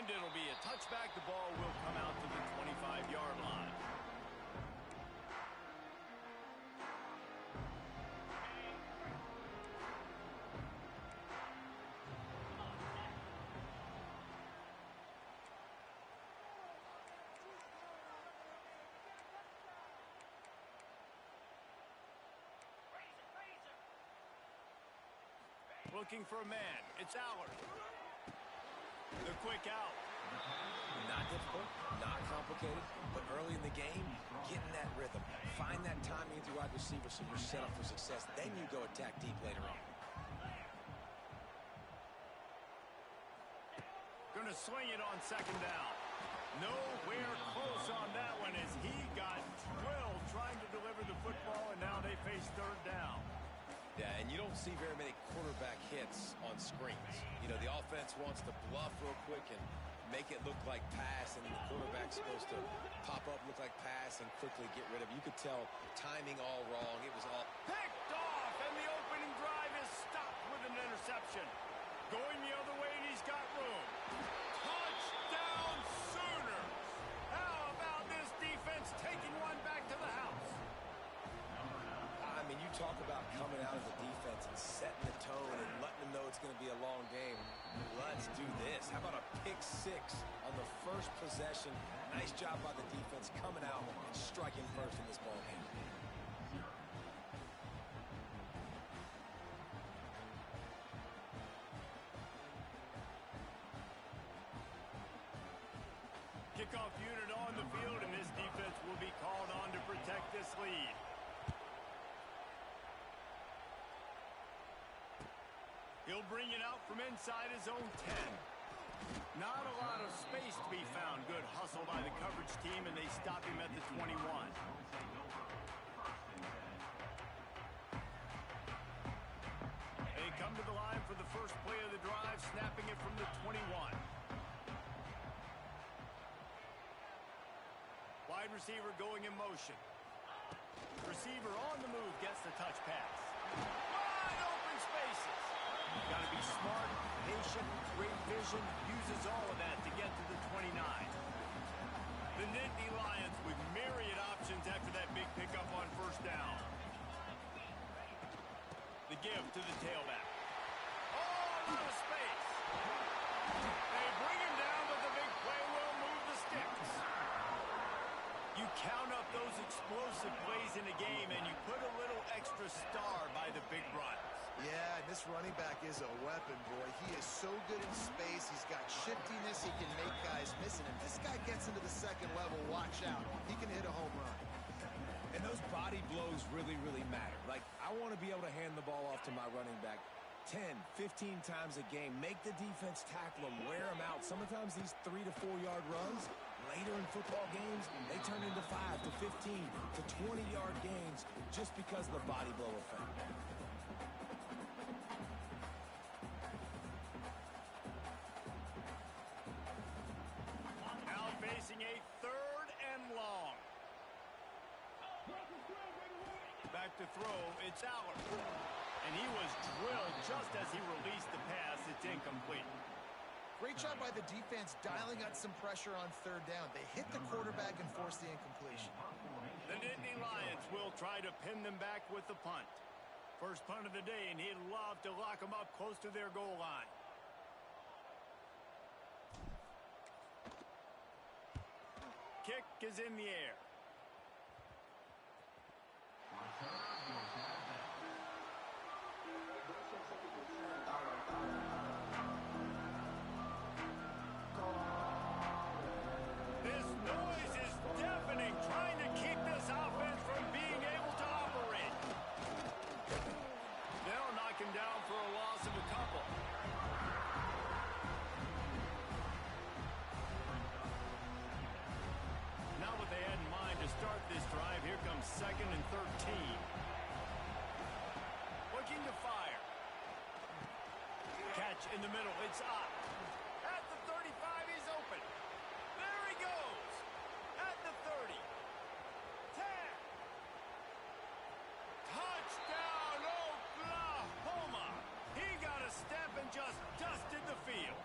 And it'll be a touchback. The ball will come out to the 25-yard line. Looking for a man. It's Allard. The quick out. Not difficult, not complicated, but early in the game, getting that rhythm. Find that timing with your wide receiver so you're set up for success. Then you go attack deep later on. Going to swing it on second down. Nowhere close on that one as he got drilled trying to deliver the football, and now they face third down. Yeah, and you don't see very many quarterback hits on screens. You know, the offense wants to bluff real quick and make it look like pass, and the quarterback's supposed to pop up, look like pass, and quickly get rid of it. You could tell timing all wrong. It was all picked off, and the opening drive is stopped with an interception. Going the other way, and he's got room. Touchdown Sooners! How about this defense taking one back to the house? I mean, you talk about coming out of the defense and setting the tone and letting them know it's going to be a long game. Let's do this. How about a pick six on the first possession? Nice job by the defense coming out and striking first in this ball game. Kickoff unit on the field, and this defense will be called on to protect this lead. He'll bring it out from inside his own 10. Not a lot of space to be found. Good hustle by the coverage team, and they stop him at the 21. They come to the line for the first play of the drive, snapping it from the 21. Wide receiver going in motion. Receiver on the move gets the touch pass. Wide open spaces. Got to be smart, patient, great vision, uses all of that to get to the 29. The Nittany Lions with myriad options after that big pickup on first down. The give to the tailback. Oh, out of space. They bring him down, but the big play will move the sticks. You count up those explosive plays in a game, and you put a little extra star by the big runs. Yeah, and this running back is a weapon, boy. He is so good in space. He's got shiftiness. He can make guys miss it. If this guy gets into the second level, watch out. He can hit a home run. And those body blows really, really matter. Like, I want to be able to hand the ball off to my running back 10, 15 times a game. Make the defense tackle him, wear him out. Sometimes these 3 to 4 yard runs, later in football games, they turn into 5 to 15 to 20 yard gains just because of the body blow effect. Now facing a third and long. Back to throw, it's Allard. And he was drilled just as he released the pass. It's incomplete. Great job by the defense dialing up some pressure on third down. They hit the quarterback and forced the incompletion. The Nittany Lions will try to pin them back with the punt. First punt of the day, and he'd love to lock them up close to their goal line. Kick is in the air. This noise is deafening, trying to keep this offense from being able to operate. They'll knock him down for a loss of a couple. Not what they had in mind to start this drive. Here comes 2nd and 13. Looking to fire. Catch in the middle. It's up. At the 35, he's open. There he goes. At the 30. 10. Touchdown, Oklahoma. He got a step and just dusted the field.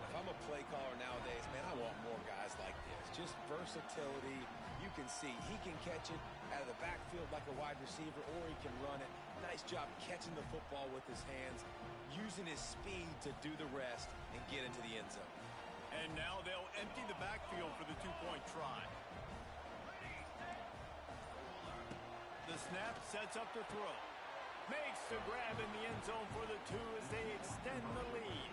If play caller nowadays, man, I want more guys like this. Just versatility. You can see he can catch it out of the backfield like a wide receiver, or he can run it. Nice job catching the football with his hands, using his speed to do the rest and get into the end zone. And now they'll empty the backfield for the two-point try. The snap sets up the throw. Makes the grab in the end zone for the two as they extend the lead.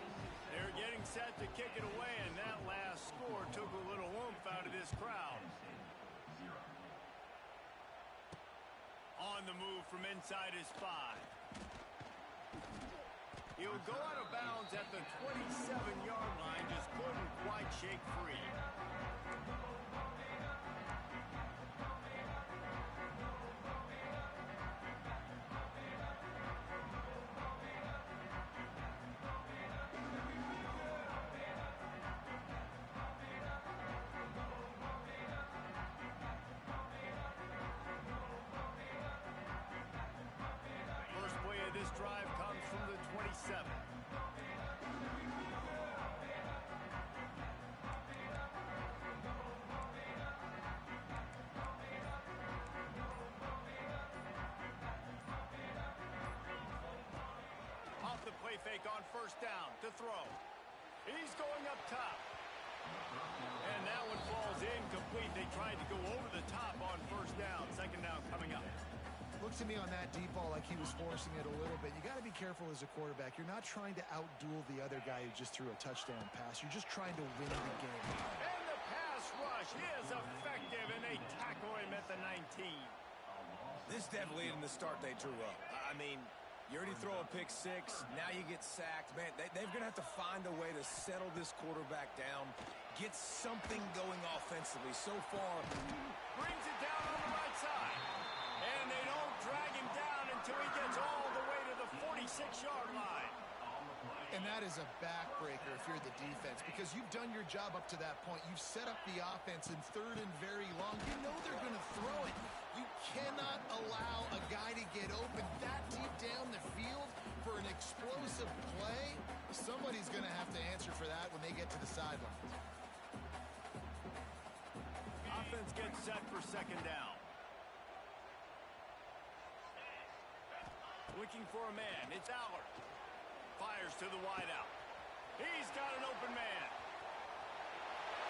They're getting set to kick it away, and that last score took a little oomph out of this crowd. On the move from inside his 5. He'll go out of bounds at the 27-yard line, just couldn't quite shake free. First play of this drive comes from the 27. Off the play fake on first down to throw. He's going up top. And that one falls incomplete. They tried to go over the top on first down. Second down coming up. Looked to me on that deep ball like he was forcing it a little bit. You got to be careful as a quarterback. You're not trying to outduel the other guy who just threw a touchdown pass. You're just trying to win the game. And the pass rush is effective, and they tackle him at the 19. This definitely isn't the start they drew up. I mean, you already throw a pick 6. Now you get sacked. Man, they're going to have to find a way to settle this quarterback down, get something going offensively. So far, Brings it down on the right side. And they don't drag him down until he gets all the way to the 46-yard line. And that is a backbreaker if you're the defense, because you've done your job up to that point. You've set up the offense in third and very long. You know they're going to throw it. You cannot allow a guy to get open that deep down the field for an explosive play. Somebody's going to have to answer for that when they get to the sidelines. Offense gets set for second down. Looking for a man. It's Allard. Fires to the wideout. He's got an open man.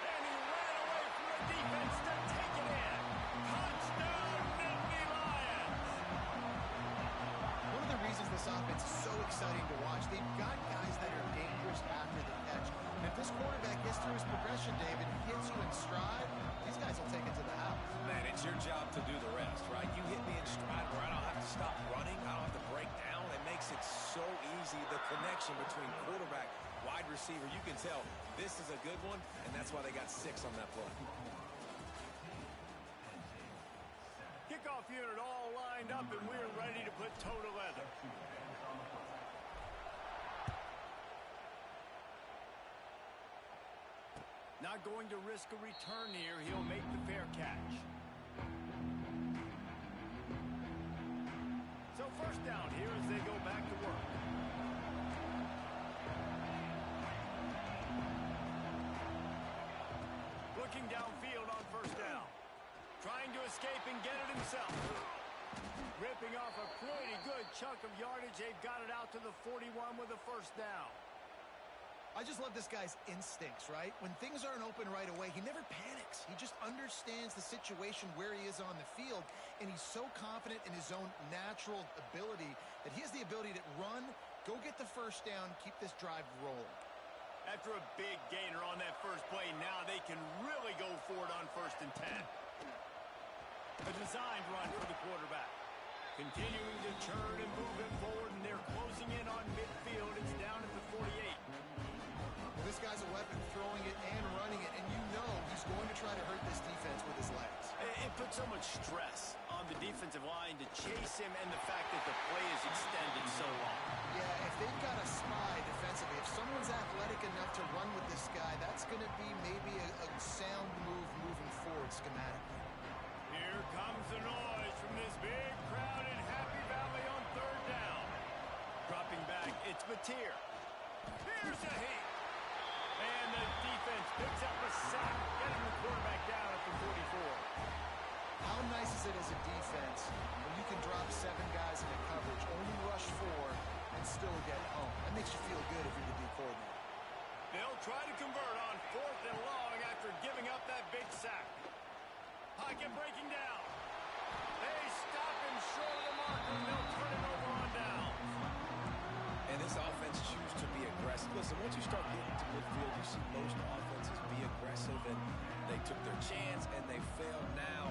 And he ran away from the defense to take it in. Touchdown, Nittany Lions! One of the reasons this offense is so exciting to watch, they've got guys that are dangerous after the catch. And if this quarterback gets through his progression, David, hits you in stride, these guys will take it to the house. man, it's your job to do the rest, right? You hit me in stride where I don't have to stop running. I don't have to break down. It makes it so easy. The connection between quarterback, wide receiver, you can tell this is a good one, and that's why they got 6 on that play. Kickoff unit all lined up, and we're ready to put toe to leather. Not going to risk a return here. He'll make the fair catch. So first down here as they go back to work. Looking downfield on first down. Trying to escape and get it himself. Ripping off a pretty good chunk of yardage. They've got it out to the 41 with a first down. I just love this guy's instincts, right? When things aren't open right away, he never panics. He just understands the situation where he is on the field, and he's so confident in his own natural ability that he has the ability to run, go get the first down, keep this drive rolling. After a big gainer on that first play, now they can really go for it on first and 10. A designed run for the quarterback. Continuing to churn and move it forward, and they're closing in on midfield. It's down at the 48. This guy's a weapon, throwing it and running it, and you know he's going to try to hurt this defense with his legs. It puts so much stress on the defensive line to chase him, and the fact that the play is extended so long. Yeah, if they've got a spy defensively, if someone's athletic enough to run with this guy, that's going to be maybe a sound move moving forward schematically. Here comes the noise from this big crowd in Happy Valley on third down. Dropping back, it's Mateer. Here's a hit. And the defense picks up a sack, getting the quarterback down at the 44. How nice is it as a defense when you can drop 7 guys into coverage, only rush 4, and still get home? That makes you feel good if you're the D coordinator. They'll try to convert on 4th and long after giving up that big sack. Pocket breaking down. They stop him short of the marker, and they'll turn it over on downs. And this offense chooses to be aggressive. Listen, once you start getting to midfield, you see most offenses be aggressive, and they took their chance, and they failed now.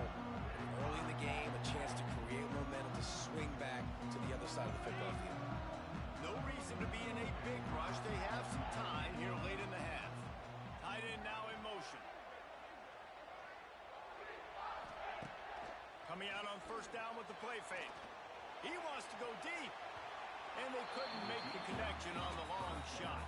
Early in the game, a chance to create momentum to swing back to the other side of the football field. No reason to be in a big rush. They have some time here late in the half. Tight end now in motion. Coming out on 1st down with the play fake. He wants to go deep. And they couldn't make the connection on the long shot.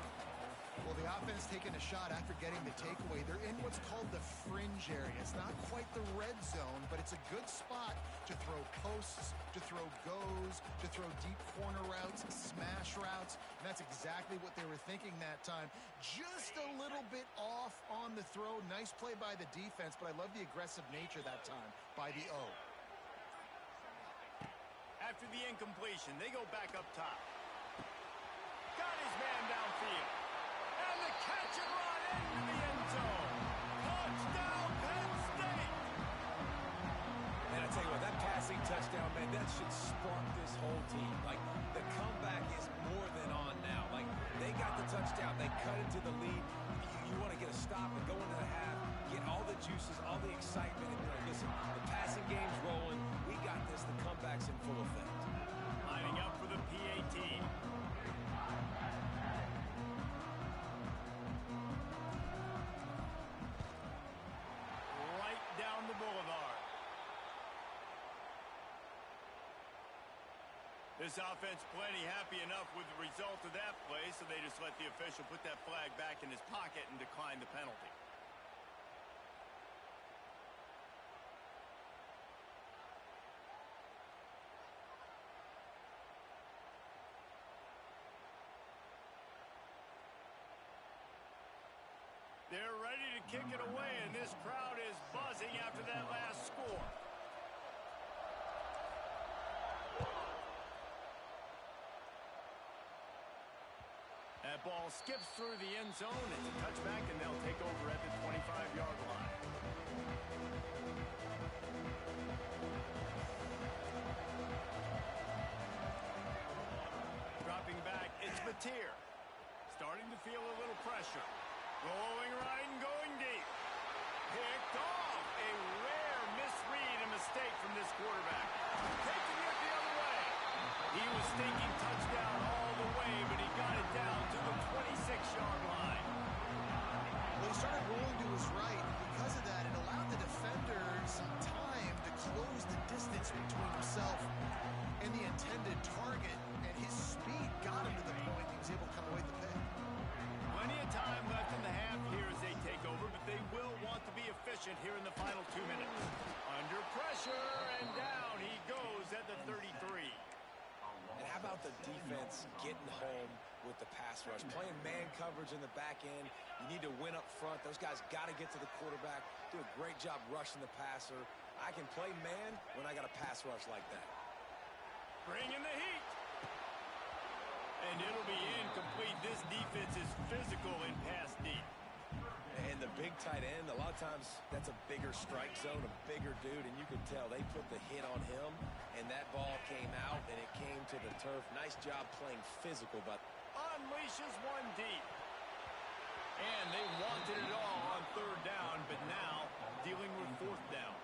Well, the offense taking a shot after getting the takeaway. They're in what's called the fringe area. It's not quite the red zone, but it's a good spot to throw posts, to throw goes, to throw deep corner routes, smash routes. And that's exactly what they were thinking that time. Just a little bit off on the throw. Nice play by the defense, but I love the aggressive nature that time by the O. After the incompletion, they go back up top. Got his man downfield. And the catch and run into the end zone. Touchdown, Penn State! And I tell you what, that passing touchdown, man, that should spark this whole team. Like, the comeback is more than on now. Like, they got the touchdown. They cut into the lead. You want to get a stop and go into the half, get all the juices, all the excitement, and be like, listen, the passing game's rolling. We got this. The comeback's in full effect. Lining up for the PAT. Right down the boulevard. This offense plenty happy enough with the result of that play, so they just let the official put that flag back in his pocket and decline the penalty. They're ready to kick it away, and this crowd is buzzing after that last score. That ball skips through the end zone. It's a touchback, and they'll take over at the 25-yard line. Dropping back, it's Mateer. Starting to feel a little pressure. Going right and going deep. Picked off. A rare misread and mistake from this quarterback. Taking it the other way. He was thinking touchdown all the way, but he got it down to the 26-yard line. Well, he started rolling to his right. Because of that, it allowed the defender some time to close the distance between himself and the intended target, and his speed got him to the point he was able to come away with the pick. Plenty of time left in the half here as they take over, but they will want to be efficient here in the final 2 minutes. Under pressure, and down he goes at the 33. And how about the defense getting home with the pass rush? Playing man coverage in the back end. You need to win up front. Those guys got to get to the quarterback. Do a great job rushing the passer. I can play man when I got a pass rush like that. Bringing the heat. And it'll be incomplete. This defense is physical in pass deep. And the big tight end, a lot of times that's a bigger strike zone, a bigger dude, and you can tell they put the hit on him, and that ball came out, and it came to the turf. Nice job playing physical, but unleashes one deep. And they wanted it all on 3rd down, but now dealing with 4th down.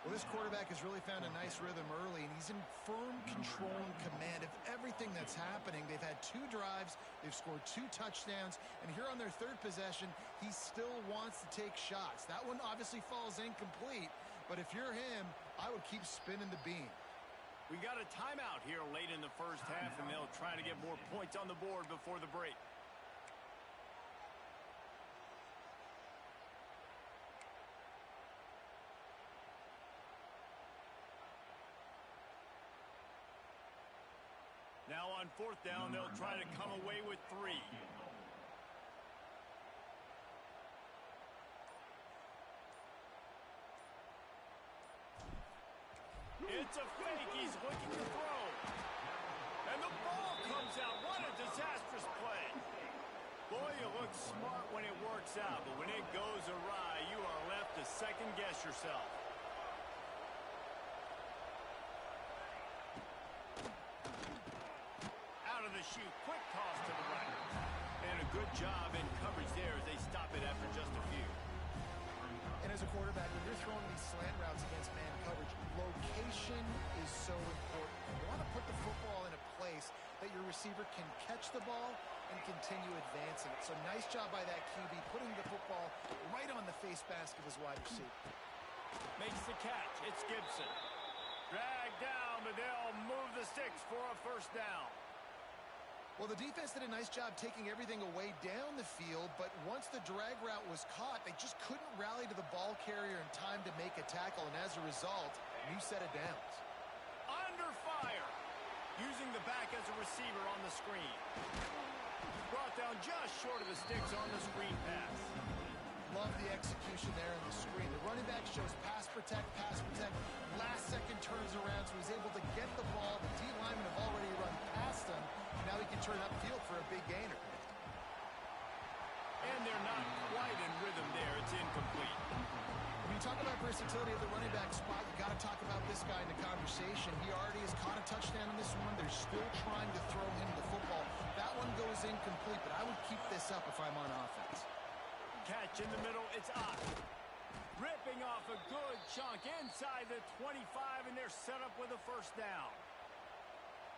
Well, this quarterback has really found a nice rhythm early, and he's in firm control and command of everything that's happening. They've had 2 drives, they've scored 2 touchdowns, and here on their 3rd possession, he still wants to take shots. That one obviously falls incomplete, but if you're him, I would keep spinning the beam. We got a timeout here late in the first half, and they'll try to get more points on the board before the break. Now on 4th down, they'll try to come away with 3. It's a fake. He's looking to throw. And the ball comes out. What a disastrous play. Boy, you look smart when it works out, but when it goes awry, you are left to second-guess yourself. Out of the chute, quick toss to the right. And a good job in coverage there as they stop it after just a few. And as a quarterback, when you're throwing these slant routes against man coverage, location is so important. You want to put the football in a place that your receiver can catch the ball and continue advancing. So nice job by that QB, putting the football right on the face mask of his wide receiver. Makes the catch. It's Gibson. Dragged down, but they'll move the sticks for a first down. Well, the defense did a nice job taking everything away down the field, but once the drag route was caught, they just couldn't rally to the ball carrier in time to make a tackle, and as a result, new set of downs. Under fire. Using the back as a receiver on the screen. Brought down just short of the sticks on the screen pass. Love the execution there on the screen. The running back shows pass protect. Last second turns around, so he's able to get the ball. The D linemen have already run past him. Now he can turn upfield for a big gainer. And they're not quite in rhythm there. It's incomplete. When you talk about versatility of the running back spot, you got to talk about this guy in the conversation. He already has caught a touchdown in this one. They're still trying to throw him the football. That one goes incomplete, but I would keep this up if I'm on offense. Catch in the middle. It's Ott. Ripping off a good chunk inside the 25, and they're set up with a first down.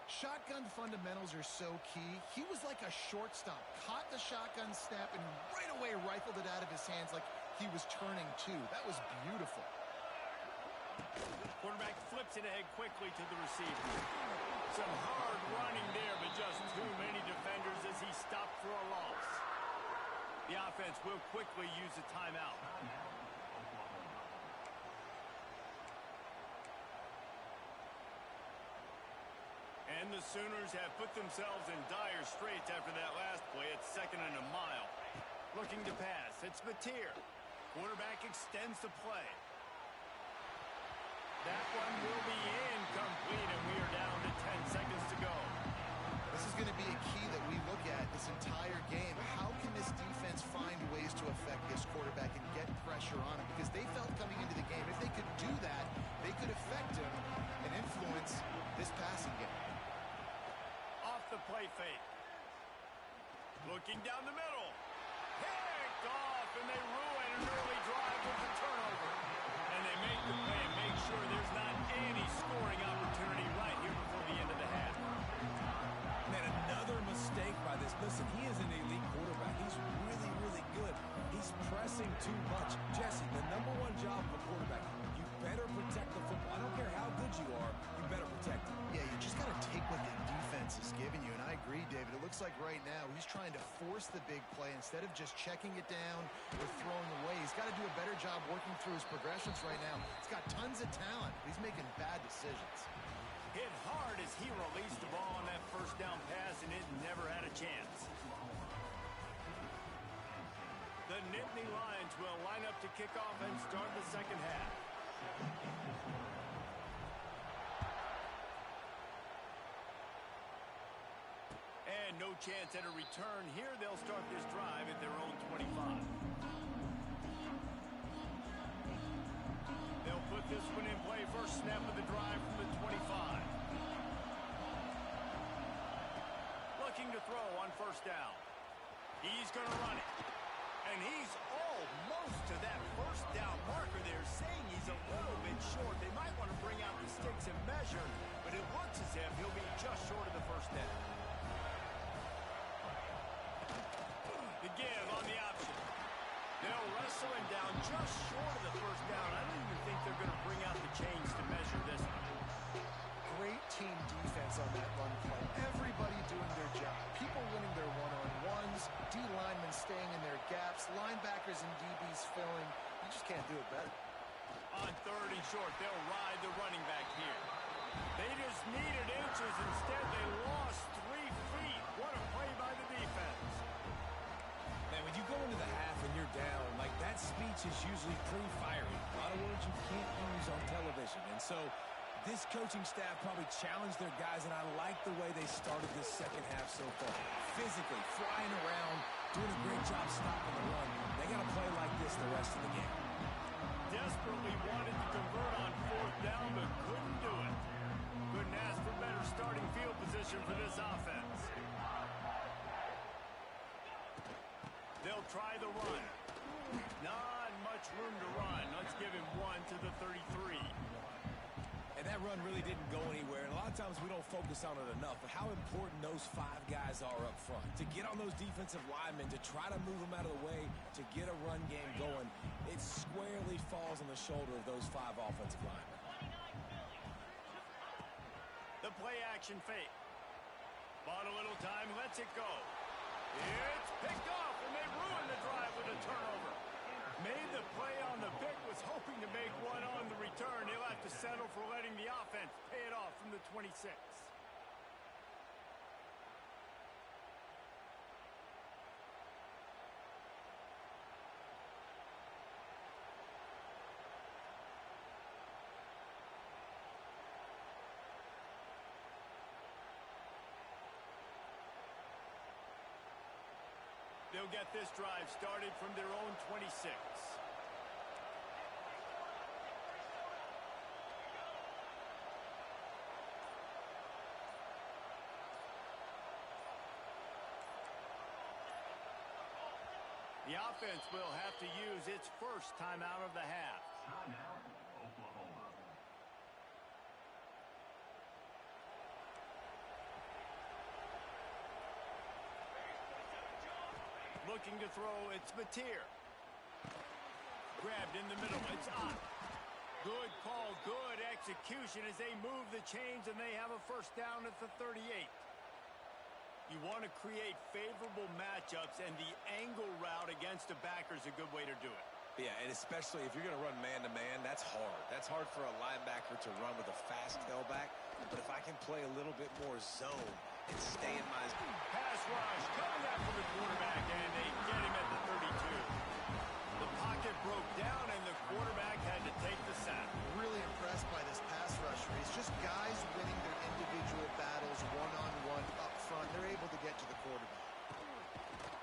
Shotgun fundamentals are so key. He was like a shortstop. Caught the shotgun snap and right away rifled it out of his hands like he was turning too. That was beautiful. Quarterback flips it ahead quickly to the receiver. Some hard running there, but just too many defenders as he stopped for a loss. The offense will quickly use a timeout. And the Sooners have put themselves in dire straits after that last play. It's 2nd and a mile. Looking to pass. It's Mateer. Quarterback extends the play. That one will be incomplete, and we are down to 10 seconds to go. This is going to be a key that we look at this entire game. How can this defense find ways to affect this quarterback and get pressure on him? Because they felt coming into the game, if they could do that, they could affect him and influence this passing game. Off the play fake. Looking down the middle. Picked off, and they ruin an early drive with the turnover. And they make the play and make sure there's not any scoring opportunity right here before the end of the half. Man, another mistake by this. Listen, he is an elite quarterback. He's really, really good. He's pressing too much. Jesse, the #1 job of a quarterback, you better protect the football. I don't care how good you are, you better protect it. Yeah, you just got to take what the defense is giving you, and I agree, David. It looks like right now he's trying to force the big play instead of just checking it down or throwing away. He's got to do a better job working through his progressions right now. He's got tons of talent. He's making bad decisions. Hit hard as he released the ball on that first down pass, and it never had a chance. The Nittany Lions will line up to kick off and start the second half. And no chance at a return here. They'll start this drive at their own 25. They'll put this one in play. First snap of the drive from the 25. Looking to throw on first down. He's going to run it. And he's almost to that first down marker there, saying he's a little bit short. They might want to bring out the sticks and measure, but it looks as if he'll be just short of the first down. The give on the option. They'll wrestle him down just short of the first down. I don't even think they're going to bring out the chains to measure this one. Great team defense on that run play. Everybody doing their job. People winning their one-on-ones. D linemen staying in their gaps. Linebackers and DBs filling. You just can't do it better. On 3rd and short, they'll ride the running back here. They just needed inches. Instead, they lost 3 feet. What a play by the defense. Man, when you go into the half and you're down, like that speech is usually pretty fiery. A lot of words you can't use on television. And so This coaching staff probably challenged their guys, and I like the way they started this second half so far. Physically, flying around, doing a great job stopping the run. They got to play like this the rest of the game. Desperately wanted to convert on fourth down, but couldn't do it. Couldn't ask for better starting field position for this offense. They'll try the run. Not much room to run. Let's give him one to the 33. And that run really didn't go anywhere. And a lot of times we don't focus on it enough, but how important those 5 guys are up front. To get on those defensive linemen, to try to move them out of the way, to get a run game going, it squarely falls on the shoulder of those 5 offensive linemen. The play action fake. Bought a little time, lets it go. It's picked off, and they ruin the drive with a turnover. Made the play on the pick, was hoping to make one on the return. He'll have to settle for letting the offense pay it off from the 26. They'll get this drive started from their own 26. The offense will have to use its first timeout of the half. Timeout, Oklahoma. Looking to throw, it's Mateer. Grabbed in the middle, it's Ott. Good call, good execution as they move the chains and they have a first down at the 38. You want to create favorable matchups, and the angle route against a backer is a good way to do it. Yeah, and especially if you're going to run man-to-man, that's hard. That's hard for a linebacker to run with a fast tailback. But if I can play a little bit more zone and stay in my... Pass rush coming after the quarterback, and they get him at the 32. The pocket broke down, and the quarterback had to take the sack. Really impressed by this pass rush, Reese. Just guys winning their individual battles one-on-one up front. They're able to get to the quarterback.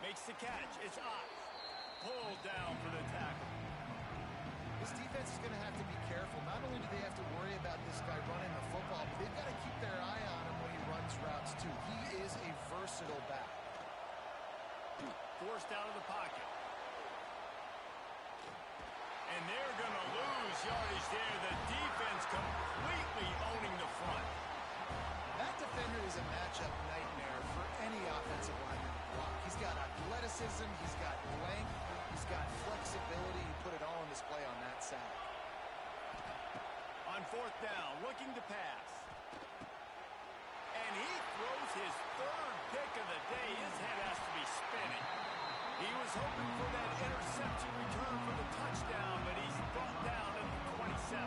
Makes the catch. It's Ott. Pulled down for the tackle. This defense is going to have to be careful. Not only do they have to worry about this guy running the football, but they've got to keep their eye on him when he runs routes too. He is a versatile back. Forced out of the pocket. And they're going to lose yardage there. The defense completely owning the front. That defender is a matchup nightmare for any offensive lineman to block. He's got athleticism, he's got length, he's got flexibility. He put it all on display on that sack. On fourth down, looking to pass. And he throws his third pick of the day. His head has to be spinning. He was hoping for that interception return for the touchdown, but he's brought down at the 27.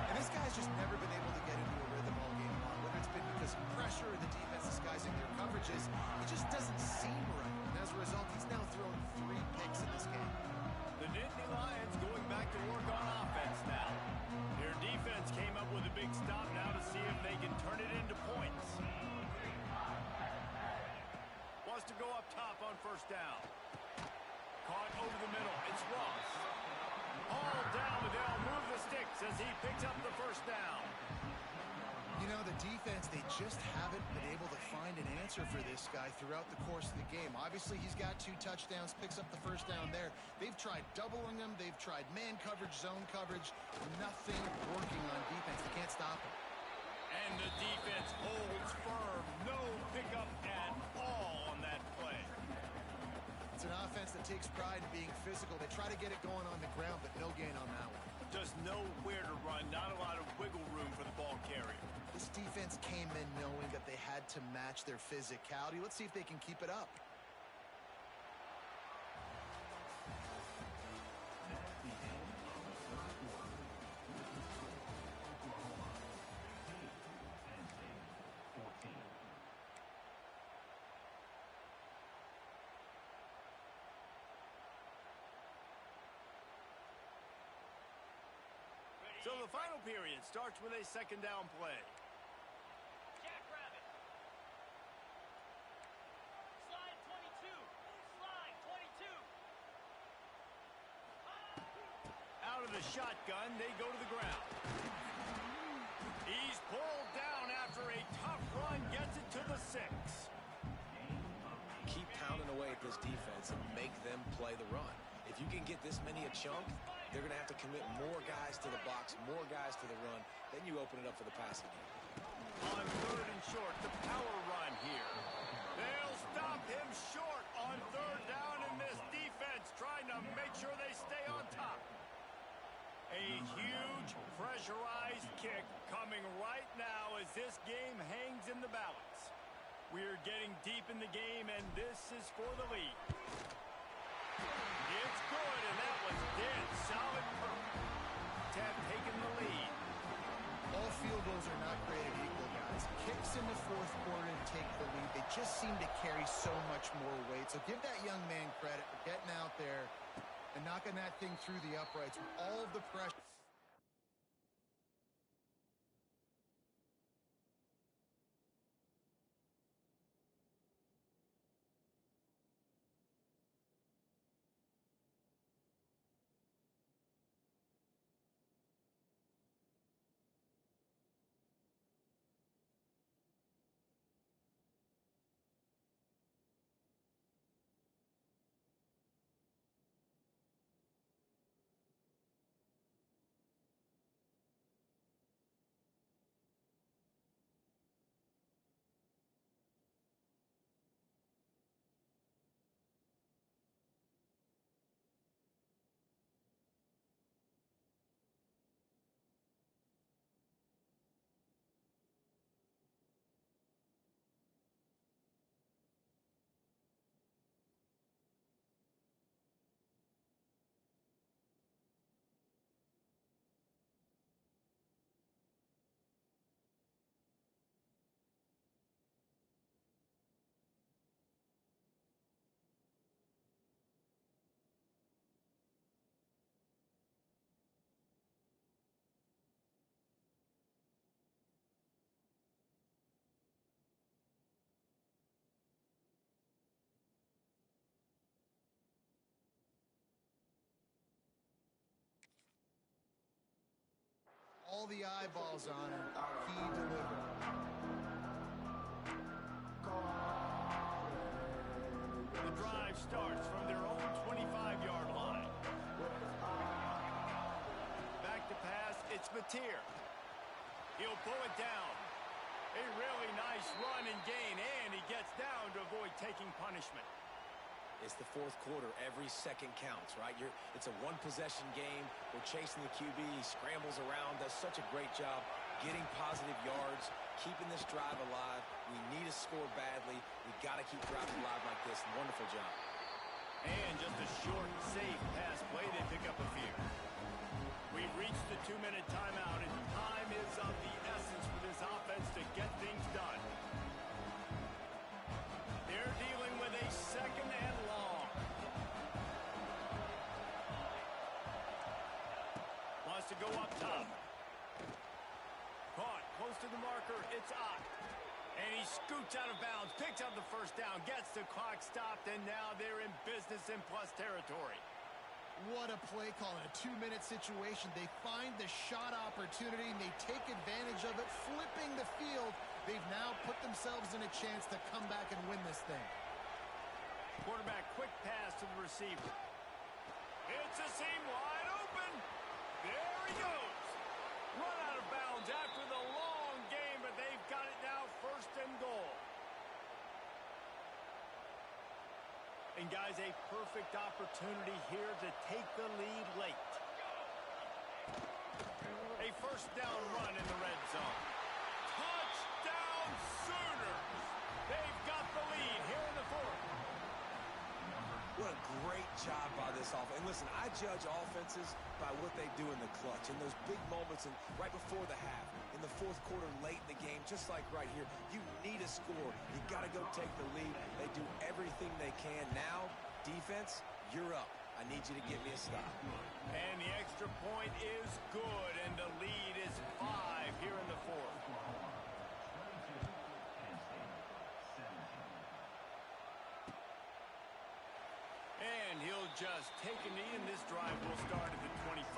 And this guy's just never been able to get into a rhythm all game long. Whether it's been because of pressure or the defense disguising their coverages, it just doesn't seem right. And as a result, he's now thrown 3 picks in this game. The Nittany Lions going back to work on offense now. Their defense came up with a big stop now to see if they can turn it into points. Wants to go up top on first down. Caught over the middle. It's Ross. All down, but they'll move the sticks as he picks up the first down. You know, the defense, they just haven't been able to find an answer for this guy throughout the course of the game. Obviously, he's got 2 touchdowns, picks up the first down there. They've tried doubling him. They've tried man coverage, zone coverage. Nothing working on defense. They can't stop him. And the defense holds firm. No pickup at all on that play. It's an offense that takes pride in being physical. They try to get it going on the ground, but no gain on that one. Just nowhere to run. Not a lot of wiggle room for the ball carrier. This defense came in knowing that they had to match their physicality. Let's see if they can keep it up. That's the end of the first quarter. Oklahoma 16, Penn State 14. So the final period starts with a second down play. Jackrabbit. Slide 22. Slide 22. Out of the shotgun, they go to the ground. He's pulled down after a tough run, gets it to the 6. Keep pounding away at this defense and make them play the run. If you can get this many a chunk, they're going to have to commit more guys to the box, more guys to the run. Then you open it up for the passing game. On third and short, the power run here. They'll stop him short on third down, and this defense trying to make sure they stay on top. A huge pressurized kick coming right now as this game hangs in the balance. We're getting deep in the game, and this is for the lead. It's good, and that was dead solid. Tap taking the lead. All field goals are not created equal, guys. Kicks in the fourth quarter to take the lead. They just seem to carry so much more weight. So give that young man credit for getting out there and knocking that thing through the uprights with all of the pressure. All the eyeballs on him. He delivered. The drive starts from their own 25-yard line. Back to pass, it's Mateer. He'll pull it down. A really nice run and gain, and he gets down to avoid taking punishment. It's the fourth quarter. Every second counts, right? It's a one-possession game. We're chasing the QB. He scrambles around, does such a great job getting positive yards, keeping this drive alive. We need to score badly. We've got to keep driving alive like this. Wonderful job. And just a short, safe pass play. They pick up a few. We've reached the 2-minute timeout, and time is of the essence for this offense to get things done. They're dealing with a second and long. Wants to go up top. Caught close to the marker. It's Ott. And he scoots out of bounds, picks up the first down, gets the clock stopped, and now they're in business in plus territory. What a play call in a 2-minute situation. They find the shot opportunity, and they take advantage of it, flipping the field. They've now put themselves in a chance to come back and win this thing. Quarterback, quick pass to the receiver. It's a seam wide open. There he goes. Run out of bounds after the long game, but they've got it now first and goal. And guys, a perfect opportunity here to take the lead late. A first down run in the red zone. Touchdown Sooners! They've got the lead here in the fourth. What a great job by this offense. And listen, I judge offenses by what they do in the clutch, in those big moments and right before the half, in the fourth quarter, late in the game, just like right here. You need a score. You got to go take the lead. They do everything they can. Now, defense, you're up. I I need you to get me a stop. And the extra point is good, and the lead is 5 here in the fourth. And he'll just take a knee, and this drive will start at the 25.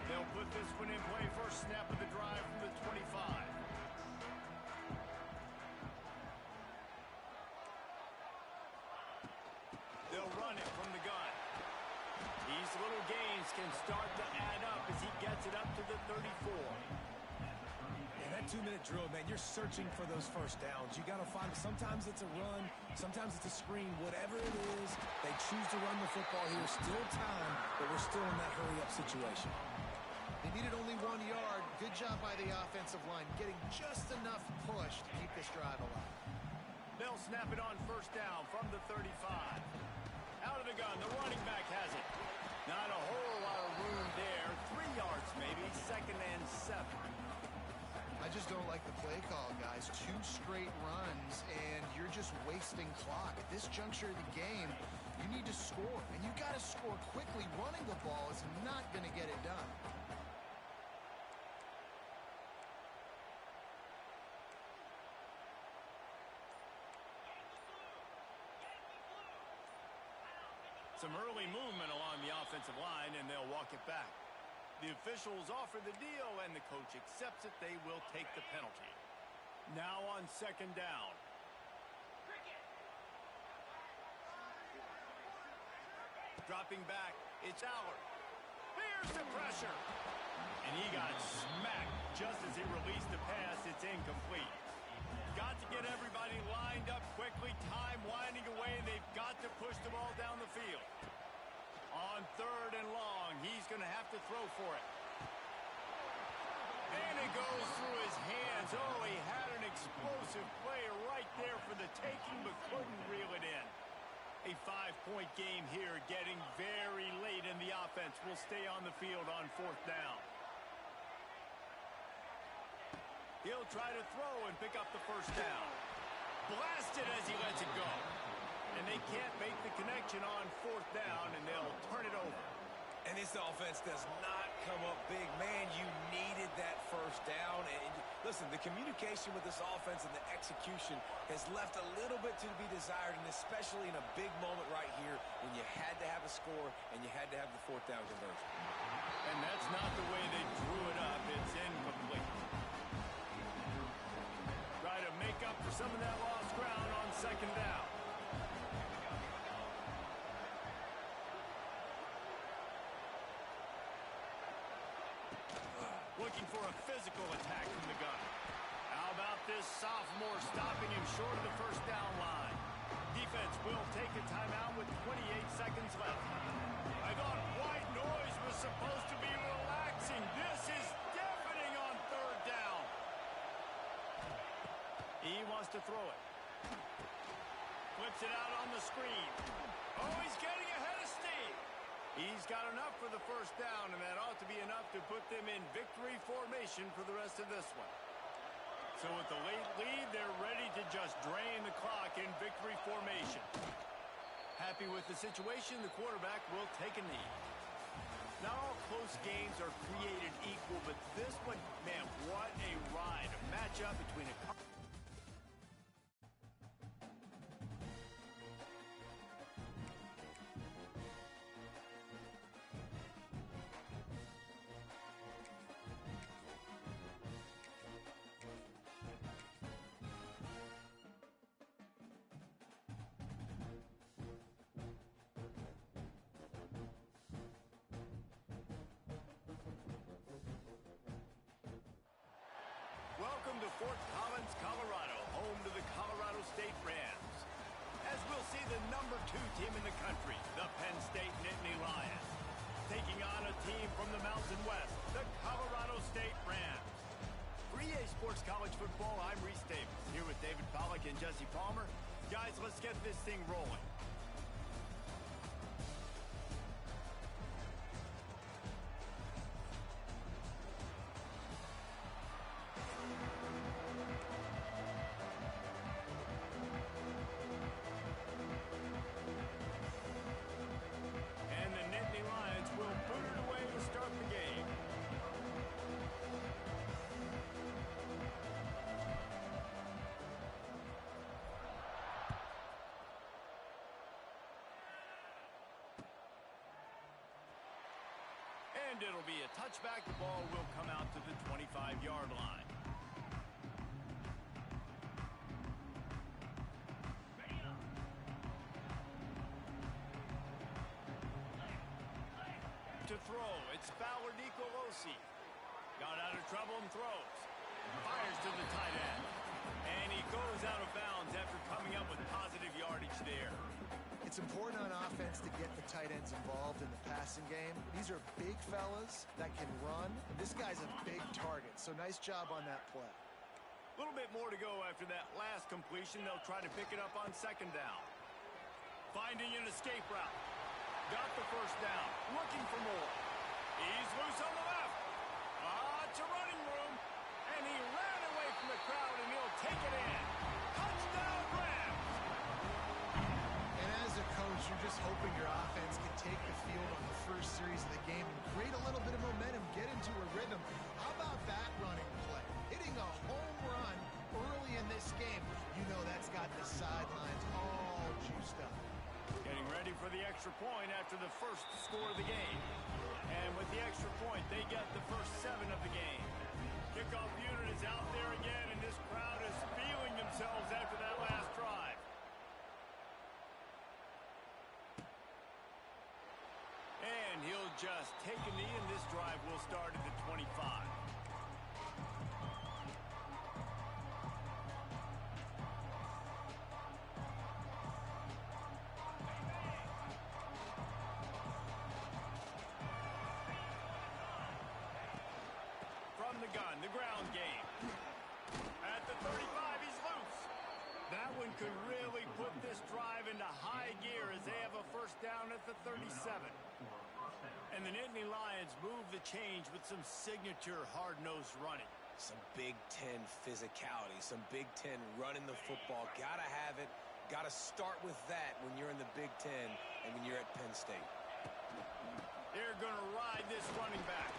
They'll put this one in play. First snap of the drive from the 25. They'll run it from the gun. These little gains can start to add up as he gets it up to the 34. And that 2-minute drill, man, you're searching for those first downs. You got to find, sometimes it's a run, sometimes it's a screen, whatever it is, they choose to run the football here. Still time, but we're still in that hurry-up situation. They needed only 1 yard. Good job by the offensive line, getting just enough push to keep this drive alive. They'll snap it on first down from the 35. Out of the gun, the running back has it. Not a whole lot of room there. 3 yards maybe, 2nd and 7. I just don't like the play call, guys. 2 straight runs, and you're just wasting clock. At this juncture of the game, you need to score, and you got to score quickly. Running the ball is not going to get it done. Some early movement along the offensive line, and they'll walk it back. The officials offer the deal, and the coach accepts it. They will take the penalty. Now on 2nd down. Dropping back, it's Allard. Here's the pressure. And he got smacked just as he released the pass. It's incomplete. Got to get everybody lined up quickly. Time winding away. They've got to push the ball down the field. On 3rd and long, he's going to have to throw for it. And it goes through his hands. Oh, he had an explosive play right there for the taking, but couldn't reel it in. A 5-point game here, getting very late in the offense. Will stay on the field on 4th down. He'll try to throw and pick up the first down. Blasted as he lets it go. And they can't make the connection on 4th down, and they'll turn it over. And this offense does not come up big. Man, you needed that first down. And listen, the communication with this offense and the execution has left a little bit to be desired, and especially in a big moment right here when you had to have a score and you had to have the 4th down conversion. And that's not the way they drew it up. It's incomplete. Try to make up for some of that lost ground on 2nd down. Looking for a physical attack from the gun. How about this sophomore stopping him short of the first down line? Defense will take a timeout with 28 seconds left. I thought white noise was supposed to be relaxing. This is deafening on 3rd down. He wants to throw it. Flips it out on the screen. Oh, he's getting ahead of steam. He's got enough for the first down, and that ought to be enough to put them in victory formation for the rest of this one. So with the late lead, they're ready to just drain the clock in victory formation. Happy with the situation, the quarterback will take a knee. Not all close games are created equal, but this one, man, what a ride. A matchup between a... Welcome to Fort Collins, Colorado, home to the Colorado State Rams. As we'll see the number 2 team in the country, the Penn State Nittany Lions, taking on a team from the Mountain West, the Colorado State Rams. For EA Sports College Football, I'm Reese Davis, here with David Pollack and Jesse Palmer. Guys, let's get this thing rolling. And it'll be a touchback. The ball will come out to the 25-yard line. To throw, it's Fowler Nicolosi. Got out of trouble and throws. Fires to the tight end. And he goes out of bounds after coming up with positive yardage there. It's important on offense to get the tight ends involved in the passing game. These are big fellas that can run. And this guy's a big target, so nice job on that play. A little bit more to go after that last completion. They'll try to pick it up on second down. Finding an escape route. Got the first down. Looking for more. He's loose on the left. To running room. And he ran away from the crowd, and he'll take it in. Touchdown, Rams! And as a coach, you're just hoping your offense can take the field on the first series of the game and create a little bit of momentum, get into a rhythm. How about that running play? Hitting a home run early in this game. You know that's got the sidelines all juiced up. Getting ready for the extra point after the first score of the game. And with the extra point, they get the first 7 of the game. Kickoff unit is out there again, and this crowd is feeling themselves after that last drive. And he'll just take a knee, and this drive will start at the 25. From the gun, the ground game. At the 35, he's loose. That one could really put this drive into high gear as they have a first down at the 37. And the Nittany Lions move the change with some signature hard-nosed running. Some Big Ten physicality, some Big Ten running the football. Gotta have it. Gotta start with that when you're in the Big Ten and when you're at Penn State. They're going to ride this running back.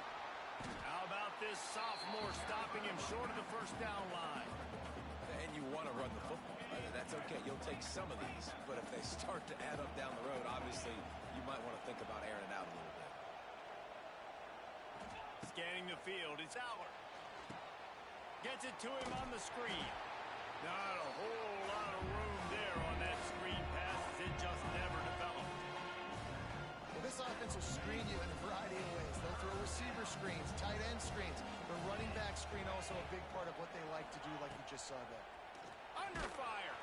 How about this sophomore stopping him short of the first down line? And you want to run the football. That's okay. You'll take some of these. But if they start to add up down the road, obviously you might want to think about airing it out a little bit. Scanning the field, it's Fowler. Gets it to him on the screen. Not a whole lot of room there on that screen pass as it just never developed. Well, this offense will screen you in a variety of ways. They'll throw receiver screens, tight end screens. The running back screen also a big part of what they like to do, like you just saw there. Under fire.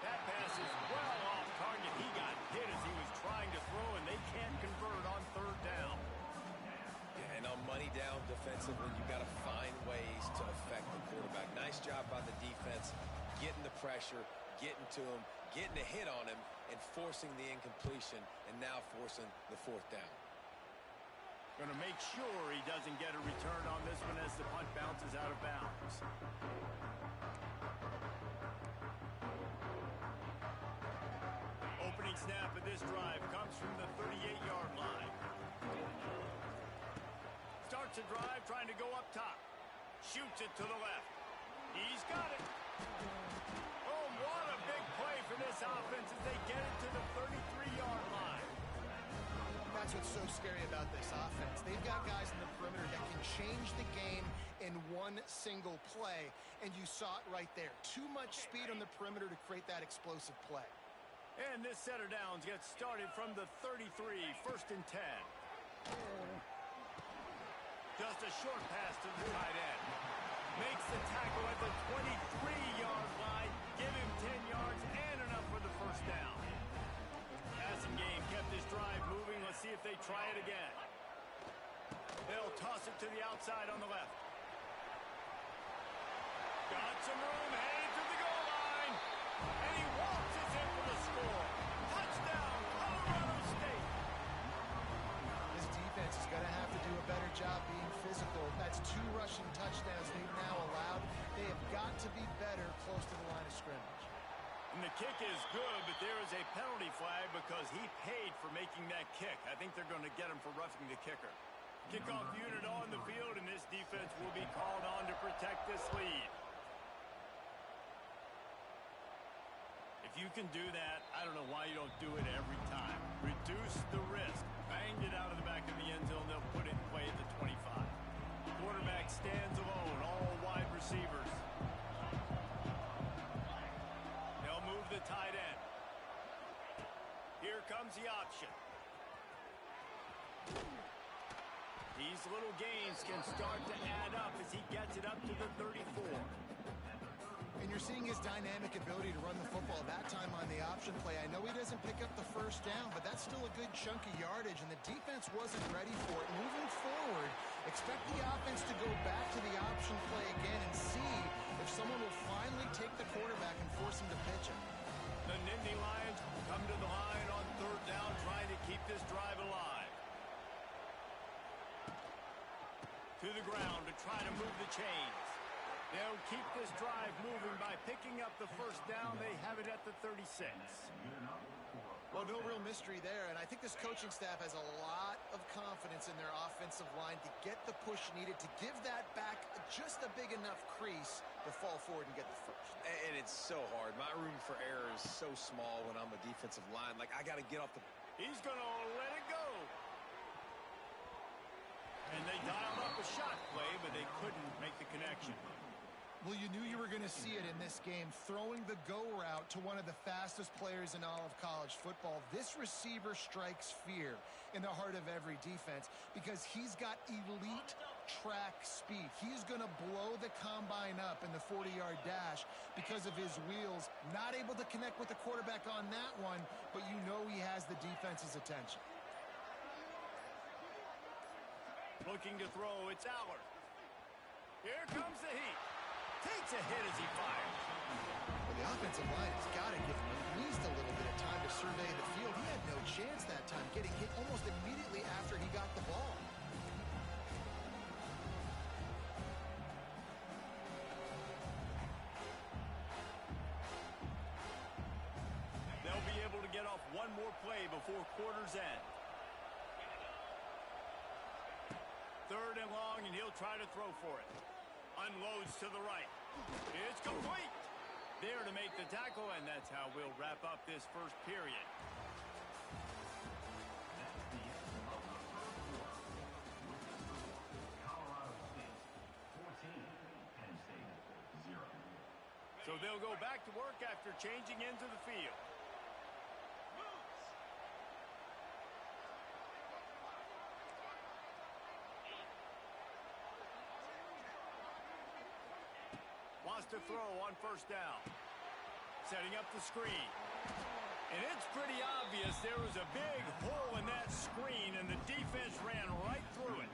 That pass is well off target. He got hit as he was trying to throw, and they can't convert on third down. Yeah, and on money down defensively, you got to find ways to affect the quarterback. Nice job by the defense, getting the pressure, getting to him, getting a hit on him, and forcing the incompletion, and now forcing the fourth down. Going to make sure he doesn't get a return on this one as the punt bounces out of bounds. Opening snap of this drive comes from the 38-yard line. Starts a drive trying to go up top. Shoots it to the left. He's got it. Oh, what a big play for this offense as they get it to the 33-yard line. That's what's so scary about this offense. They've got guys in the perimeter that can change the game in one single play, and you saw it right there. Too much speed on the perimeter to create that explosive play. And this set of downs gets started from the 33, first and 10. Just a short pass to the tight end. Makes the tackle at the 23-yard line. Give him 10 yards and enough for the first down. Passing game kept this drive moving. Let's see if they try it again. They'll toss it to the outside on the left. Got some room, headed to the goal line. And he walks us in for the score. Touchdown, Colorado State. This defense is going to have to do a better job being physical. That's 2 rushing touchdowns they've now allowed. They have got to be better close to the line of scrimmage. And the kick is good, but there is a penalty flag because he paid for making that kick. I think they're going to get him for roughing the kicker. Kickoff unit on the field, and this defense will be called on to protect this lead. If you can do that, I don't know why you don't do it every time. Reduce the risk. Banged it out of the back of the end zone. They'll comes the option. These little gains can start to add up as he gets it up to the 34. And you're seeing his dynamic ability to run the football. That time on the option play, I know he doesn't pick up the first down, but that's still a good chunk of yardage, and the defense wasn't ready for it. Moving forward, expect the offense to go back to the option play again and see if someone will finally take the quarterback and force him to pitch it. The Nittany Lions come to the line on third down, trying to keep this drive alive. To the ground to try to move the chains. They'll keep this drive moving by picking up the first down. They have it at the 36. Well, no real mystery there, and I think this coaching staff has a lot of confidence in their offensive line to get the push needed to give that back just a big enough crease to fall forward and get the first. And it's so hard. My room for error is so small when I'm a defensive line. Like, I got to get off the... He's going to let it go. And they dialed up a shot play, but they couldn't make the connection. Well, you knew you were going to see it in this game, throwing the go route to one of the fastest players in all of college football. This receiver strikes fear in the heart of every defense because he's got elite track speed. He's going to blow the combine up in the 40-yard dash because of his wheels. Not able to connect with the quarterback on that one, but you know he has the defense's attention. Looking to throw, it's Allard. Here comes the heat. Takes a hit as he fires. Well, the offensive line has got to give him at least a little bit of time to survey the field. He had no chance that time, getting hit almost immediately after he got the ball. They'll be able to get off one more play before quarter's end. Third and long, and he'll try to throw for it. Unloads to the right. It's complete. There to make the tackle, and that's how we'll wrap up this first period. Colorado State 14, Penn State 0. So they'll go back to work after changing into the field. Wants to throw on first down. Setting up the screen. And it's pretty obvious there was a big hole in that screen, and the defense ran right through it.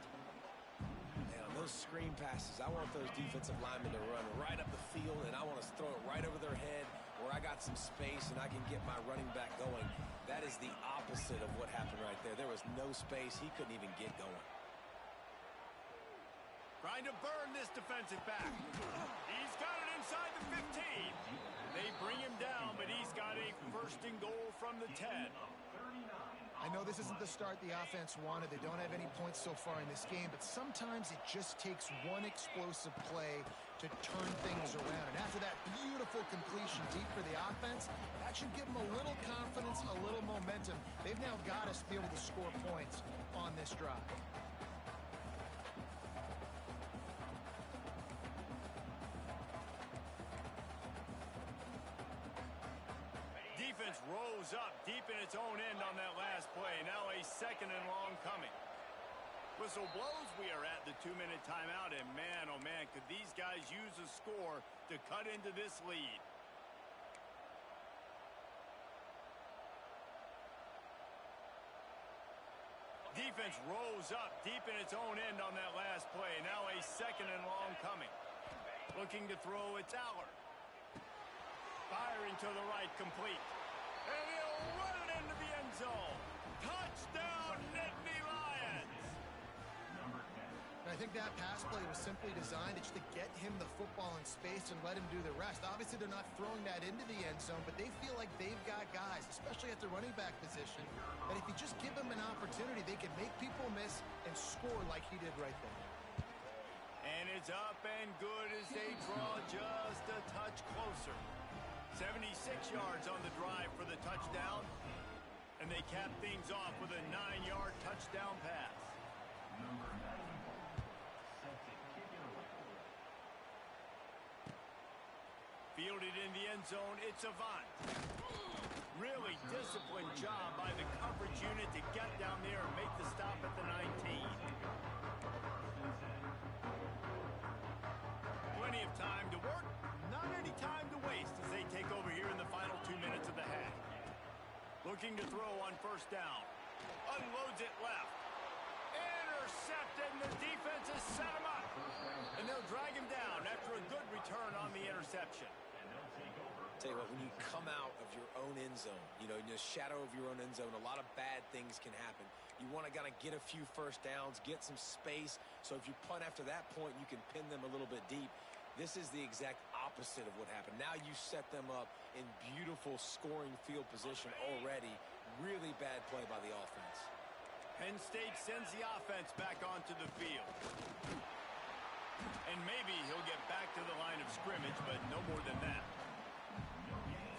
Man, on those screen passes, I want those defensive linemen to run right up the field, and I want to throw it right over their head where I got some space and I can get my running back going. That is the opposite of what happened right there. There was no space. He couldn't even get going. Trying to burn this defensive back. He's got it inside the 15. They bring him down, but he's got a first and goal from the 10. I know this isn't the start the offense wanted. They don't have any points so far in this game, but sometimes it just takes one explosive play to turn things around. And after that beautiful completion deep for the offense, that should give them a little confidence, a little momentum. They've now got us to be able to score points on this drive. Defense rose up deep in its own end on that last play. Now a second and long coming. Whistle blows. We are at the 2-minute timeout, and man, oh man, could these guys use a score to cut into this lead. Defense rose up deep in its own end on that last play. Now a second and long coming. Looking to throw, it's Allard. Firing to the right, complete. And he'll run it into the end zone. Touchdown, Nittany Lions! Number 10. I think that pass play was simply designed just to get him the football in space and let him do the rest. Obviously, they're not throwing that into the end zone, but they feel like they've got guys, especially at the running back position, that if you just give them an opportunity, they can make people miss and score like he did right there. And it's up and good as they draw just a touch closer. 76 yards on the drive for the touchdown. And they cap things off with a 9-yard touchdown pass. Number 91. Set to kick it away. Fielded in the end zone, it's Avant. Really disciplined job by the time to waste as they take over here in the final 2 minutes of the half. Looking to throw on first down. Unloads it left. Intercepted, and the defense has set him up. And they'll drag him down after a good return on the interception. Tell you what, when you come out of your own end zone, in the shadow of your own end zone, a lot of bad things can happen. You want to kind of get a few first downs, get some space, so if you punt after that point, you can pin them a little bit deep. This is the exact opposite of what happened. Now you set them up in beautiful scoring field position already. Really bad play by the offense. Penn State sends the offense back onto the field. And maybe he'll get back to the line of scrimmage, but no more than that.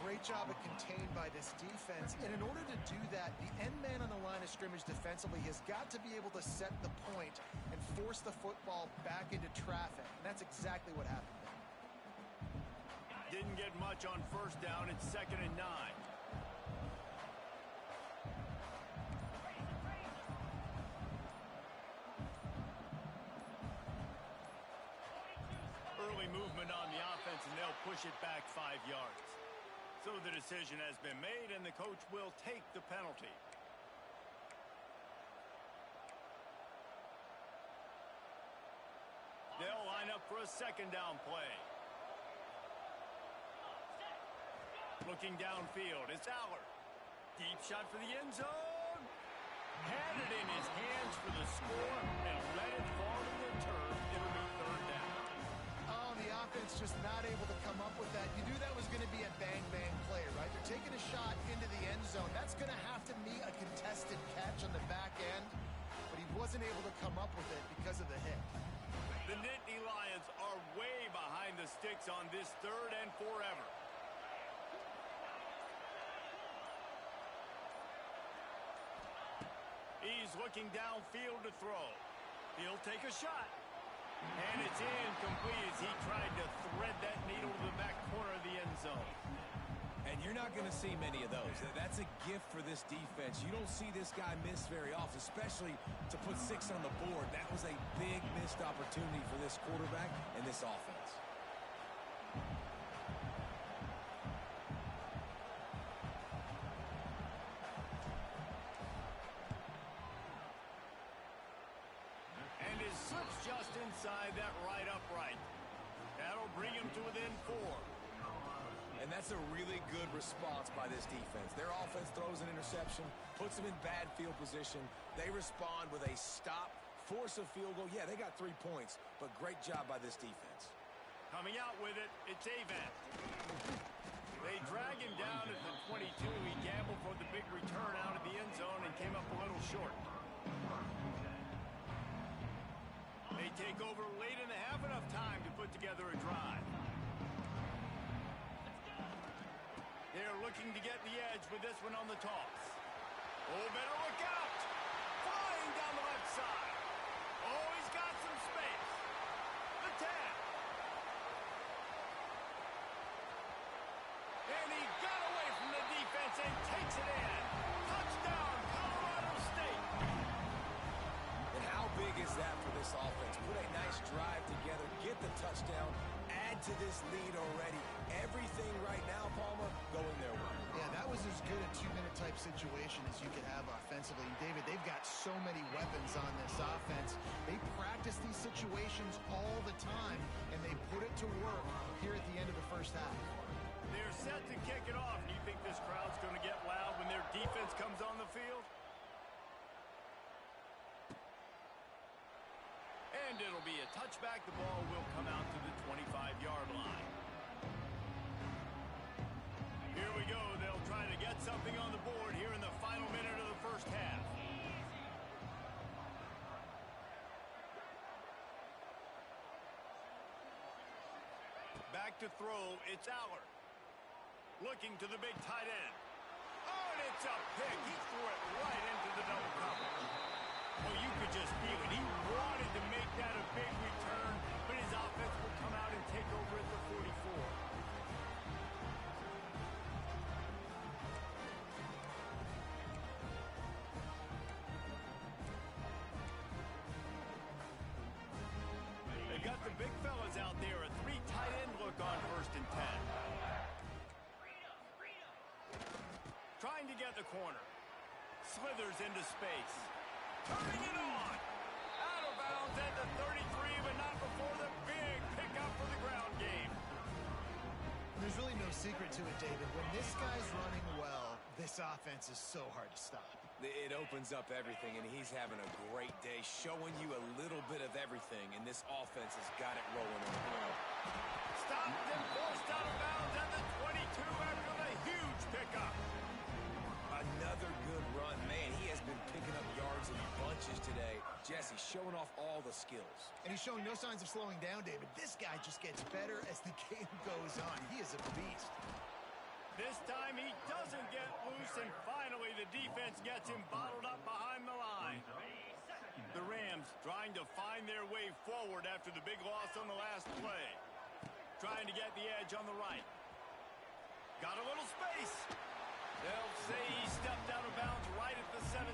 Great job of contained by this defense. And in order to do that, the end man on the line of scrimmage defensively has got to be able to set the point and force the football back into traffic. And that's exactly what happened there. Didn't get much on first down. It's 2nd and 9. Early movement on the offense, and they'll push it back 5 yards. So the decision has been made, and the coach will take the penalty. They'll line up for a 2nd down play. Looking downfield, it's Aller. Deep shot for the end zone. Had it in his hands for the score and let it fall to the turf. It'll be 3rd down. Oh, the offense just not able to come up with that. You knew that was going to be a bang-bang play, right? They're taking a shot into the end zone. That's going to have to be a contested catch on the back end, but he wasn't able to come up with it because of the hit. The Nittany Lions are way behind the sticks on this 3rd and forever. He's looking downfield to throw. He'll take a shot. And it's incomplete as he tried to thread that needle to the back corner of the end zone. And you're not going to see many of those. That's a gift for this defense. You don't see this guy miss very often, especially to put 6 on the board. That was a big missed opportunity for this quarterback and this offense. And his slips just inside that right upright. That'll bring him to within 4. And that's a really good response by this defense. Their offense throws an interception, puts them in bad field position. They respond with a stop, force a field goal. Yeah, they got 3 points, but great job by this defense. Coming out with it, it's Avant. They drag him down at the 22. He gambled for the big return out of the end zone and came up a little short. They take over late in the half, enough time to put together a drive. They're looking to get the edge with this one on the toss. Oh, better look out! Flying down the left side. Oh, he's got some space. The 10. And he got away from the defense and takes it in. Touchdown, Colorado State. And how big is that for this offense? Put a nice drive together, get the touchdown, add to this lead already. Everything right now, Palmer, going their way. Yeah, that was as good a 2-minute type situation as you could have offensively. And David, they've got so many weapons on this offense. They practice these situations all the time, and they put it to work here at the end of the first half. They're set to kick it off. Do you think this crowd's going to get loud when their defense comes on the field? And it'll be a touchback. The ball will come out to the 25-yard line. Here we go. They'll try to get something on the board here in the final minute of the first half. Back to throw. It's Aller. Looking to the big tight end. Oh, and it's a pick. He threw it right into the double cover. Oh, you could just feel it. He wanted to make that a big return, but his offense will come out and take over at the 44. They've got the big fellas out there. A 3 tight end look on 1st and 10. trying to get the corner. Slithers into space. Turning it on. Out of bounds at the 33, but not before the big pickup for the ground game. There's really no secret to it, David. When this guy's running well, this offense is so hard to stop. It opens up everything, and he's having a great day, showing you a little bit of everything, and this offense has got it rolling on the ground. Stopped and forced out of bounds at the 22 after the huge pickup. Another good run. Man, he has been picking up yards in bunches today. Jesse showing off all the skills. And he's showing no signs of slowing down, David. This guy just gets better as the game goes on. He is a beast. This time he doesn't get loose, and finally the defense gets him bottled up behind the line. The Rams trying to find their way forward after the big loss on the last play. Trying to get the edge on the right. Got a little space. They'll say he stepped out of bounds right at the 17.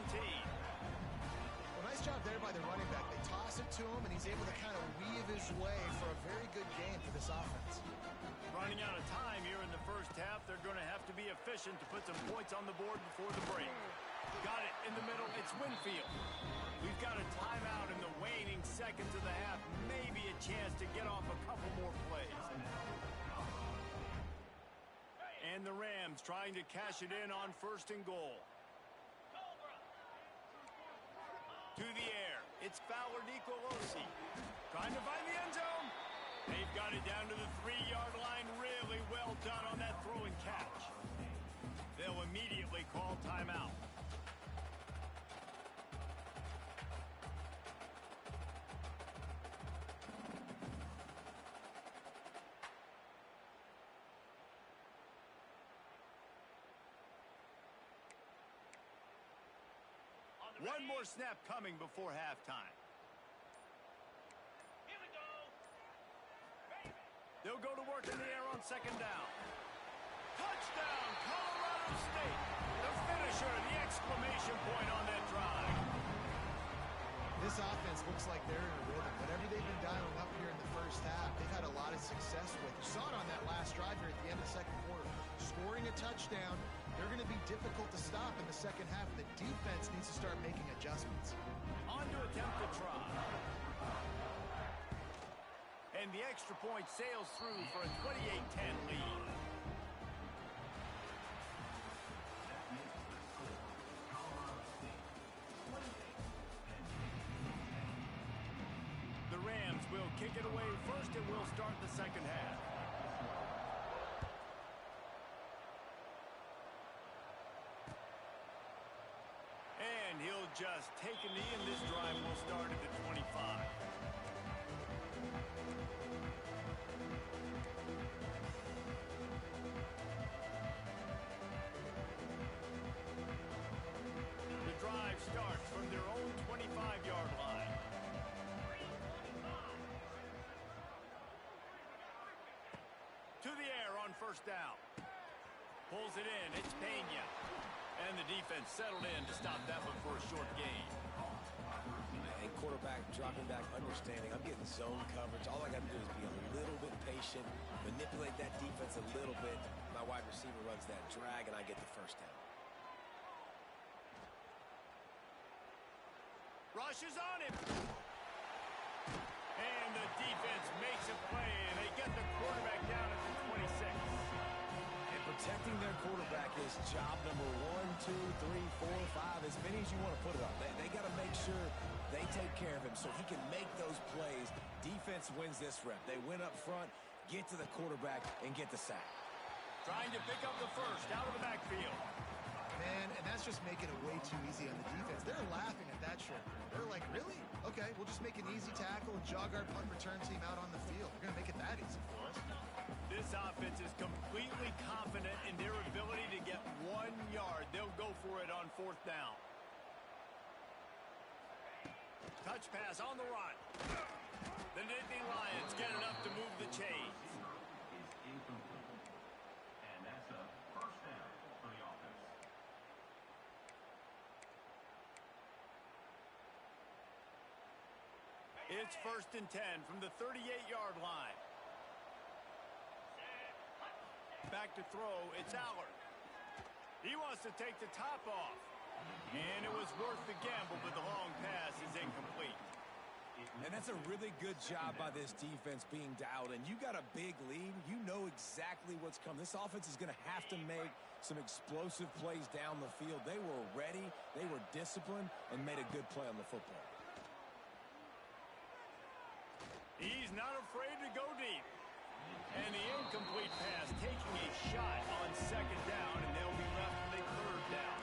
Well, nice job there by the running back. They toss it to him, and he's able to kind of weave his way for a very good game for this offense. Running out of time here in the first half. They're going to have to be efficient to put some points on the board before the break. Got it in the middle. It's Winfield. We've got a timeout in the waning seconds of the half. Maybe a chance to get off a couple more plays. And the Rams trying to cash it in on 1st and goal. To the air. It's Fowler Nicolosi. Trying to find the end zone. They've got it down to the 3-yard line. Really well done on that throw and catch. They'll immediately call timeout. One more snap coming before halftime. Here we go. They'll go to work in the air on 2nd down. Touchdown, Colorado State. The finisher, the exclamation point on that drive. This offense looks like they're in a rhythm. Whatever they've been dialing up here in the first half, they've had a lot of success with. You saw it on that last drive here at the end of the 2nd quarter. Scoring a touchdown, they're going to be difficult to stop in the 2nd half. The defense needs to start making adjustments. On to attempt the try. And the extra point sails through for a 28-10 lead. The Rams will kick it away first, and will start the 2nd half. And he'll just take a knee, and this drive will start at the 25. The drive starts from their own 25-yard line. To the air on 1st down. Pulls it in. It's Pena. And the defense settled in to stop that one for a short gain. And quarterback dropping back, understanding I'm getting zone coverage. All I got to do is be a little bit patient, manipulate that defense a little bit. My wide receiver runs that drag, and I get the 1st down. Rushes on him. And the defense makes a play, and they get the quarterback down at the 26. And protecting their quarterback is job number 1, 2, 3, 4, 5, as many as you want to put it on. They got to make sure they take care of him so he can make those plays. Defense wins this rep. They win up front, get to the quarterback, and get the sack. Trying to pick up the first out of the backfield. Man, and that's just making it way too easy on the defense. They're laughing at that shit. They're like, really? Okay, we'll just make an easy tackle and jog our punt return team out on the field. We're going to make it that easy for us. This offense is completely confident in their ability to get 1 yard. They'll go for it on 4th down. Touch pass on the run. The Nittany Lions get enough to move the chains. Is incomplete. And that's a 1st down for the offense. It's 1st and 10 from the 38-yard line. Back to throw, it's Allard. He wants to take the top off. And it was worth the gamble, but the long pass is incomplete. And that's a really good job by this defense being dialed in. You got a big lead. You know exactly what's coming. This offense is going to have to make some explosive plays down the field. They were ready, they were disciplined, and made a good play on the football. He's not afraid to go deep. And the incomplete pass taking a shot on second down, and they'll be left with a third down.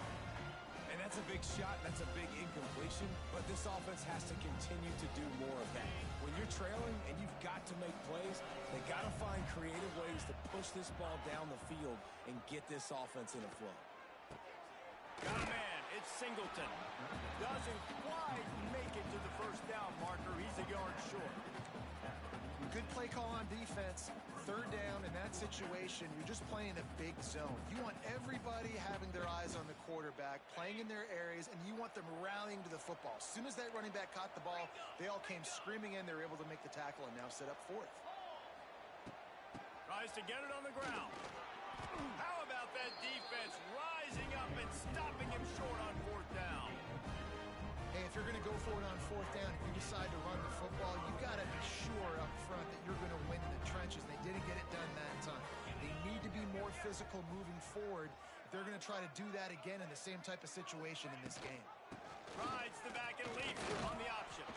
And that's a big shot, that's a big incompletion, but this offense has to continue to do more of that. When you're trailing and you've got to make plays, they got to find creative ways to push this ball down the field and get this offense in a flow. Got a man, it's Singleton. Doesn't quite make it to the first down marker. He's a yard short. Good play call on defense. Third down in that situation, you're just playing a big zone. You want everybody having their eyes on the quarterback, playing in their areas, and you want them rallying to the football. As soon as that running back caught the ball, they all came screaming in. They were able to make the tackle and now set up fourth. Tries to get it on the ground. How about that defense rising up and stopping him short on fourth down? Hey, if you're going to go for it on fourth down, if you decide to run the football, you've got to be sure up front that you're going to win in the trenches. They didn't get it done that time. They need to be more physical moving forward if they're going to try to do that again in the same type of situation in this game. Rides the back and leaps on the option.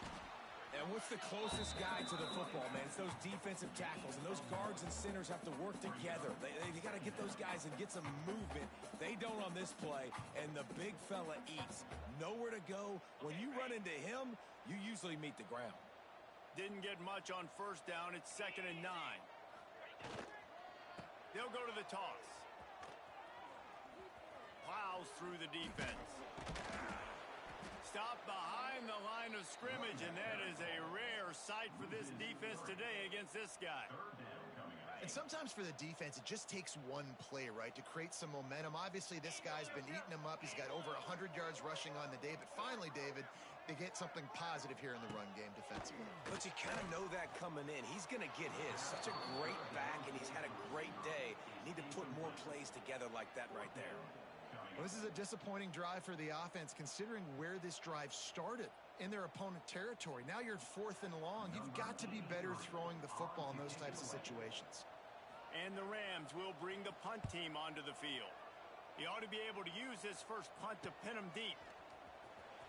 And what's the closest guy to the football, man? It's those defensive tackles, and those guards and centers have to work together. They got to get those guys and get some movement. They don't on this play, and the big fella eats. Nowhere to go. When you run into him, you usually meet the ground. Didn't get much on first down. It's 2nd and 9. They'll go to the toss. Plows through the defense. Stop behind the line of scrimmage, and that is a rare sight for this defense today against this guy. And sometimes for the defense, it just takes one play, right, to create some momentum. Obviously, this guy's been eating them up. He's got over 100 yards rushing on the day. But finally, David, they get something positive here in the run game defensively. But you kind of know that coming in. He's going to get his. Such a great back, and he's had a great day. Need to put more plays together like that right there. Well, this is a disappointing drive for the offense, considering where this drive started in their opponent territory. Now you're 4th and long. You've got to be better throwing the football in those types of situations. And the Rams will bring the punt team onto the field. He ought to be able to use his first punt to pin him deep.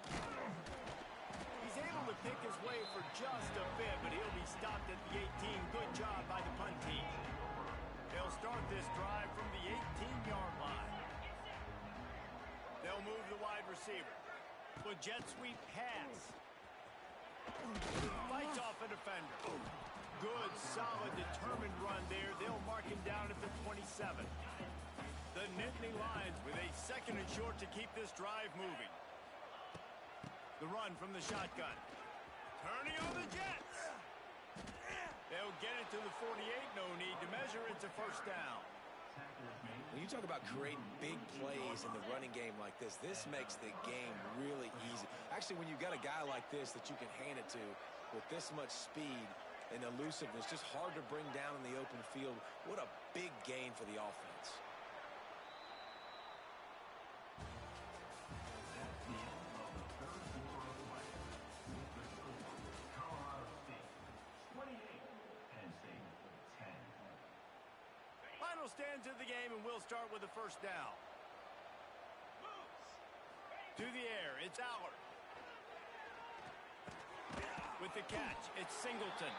He's able to pick his way for just a bit, but he'll be stopped at the 18. Good job by the punt team. They'll start this drive from the 18-yard line. They'll move the wide receiver. With jet sweep pass. Fights off a defender. Good, solid, determined run there. They'll mark him down at the 27. The Nittany Lions with a 2nd and short to keep this drive moving. The run from the shotgun. Turning on the Jets. They'll get it to the 48. No need to measure. It's a first down. When you talk about creating big plays in the running game like this makes the game really easy. Actually, when you've got a guy like this that you can hand it to with this much speed and elusiveness, just hard to bring down in the open field, what a big gain for the offense. Stands of the game, and we'll start with the first down. To the air, it's Allard. With the catch, it's Singleton.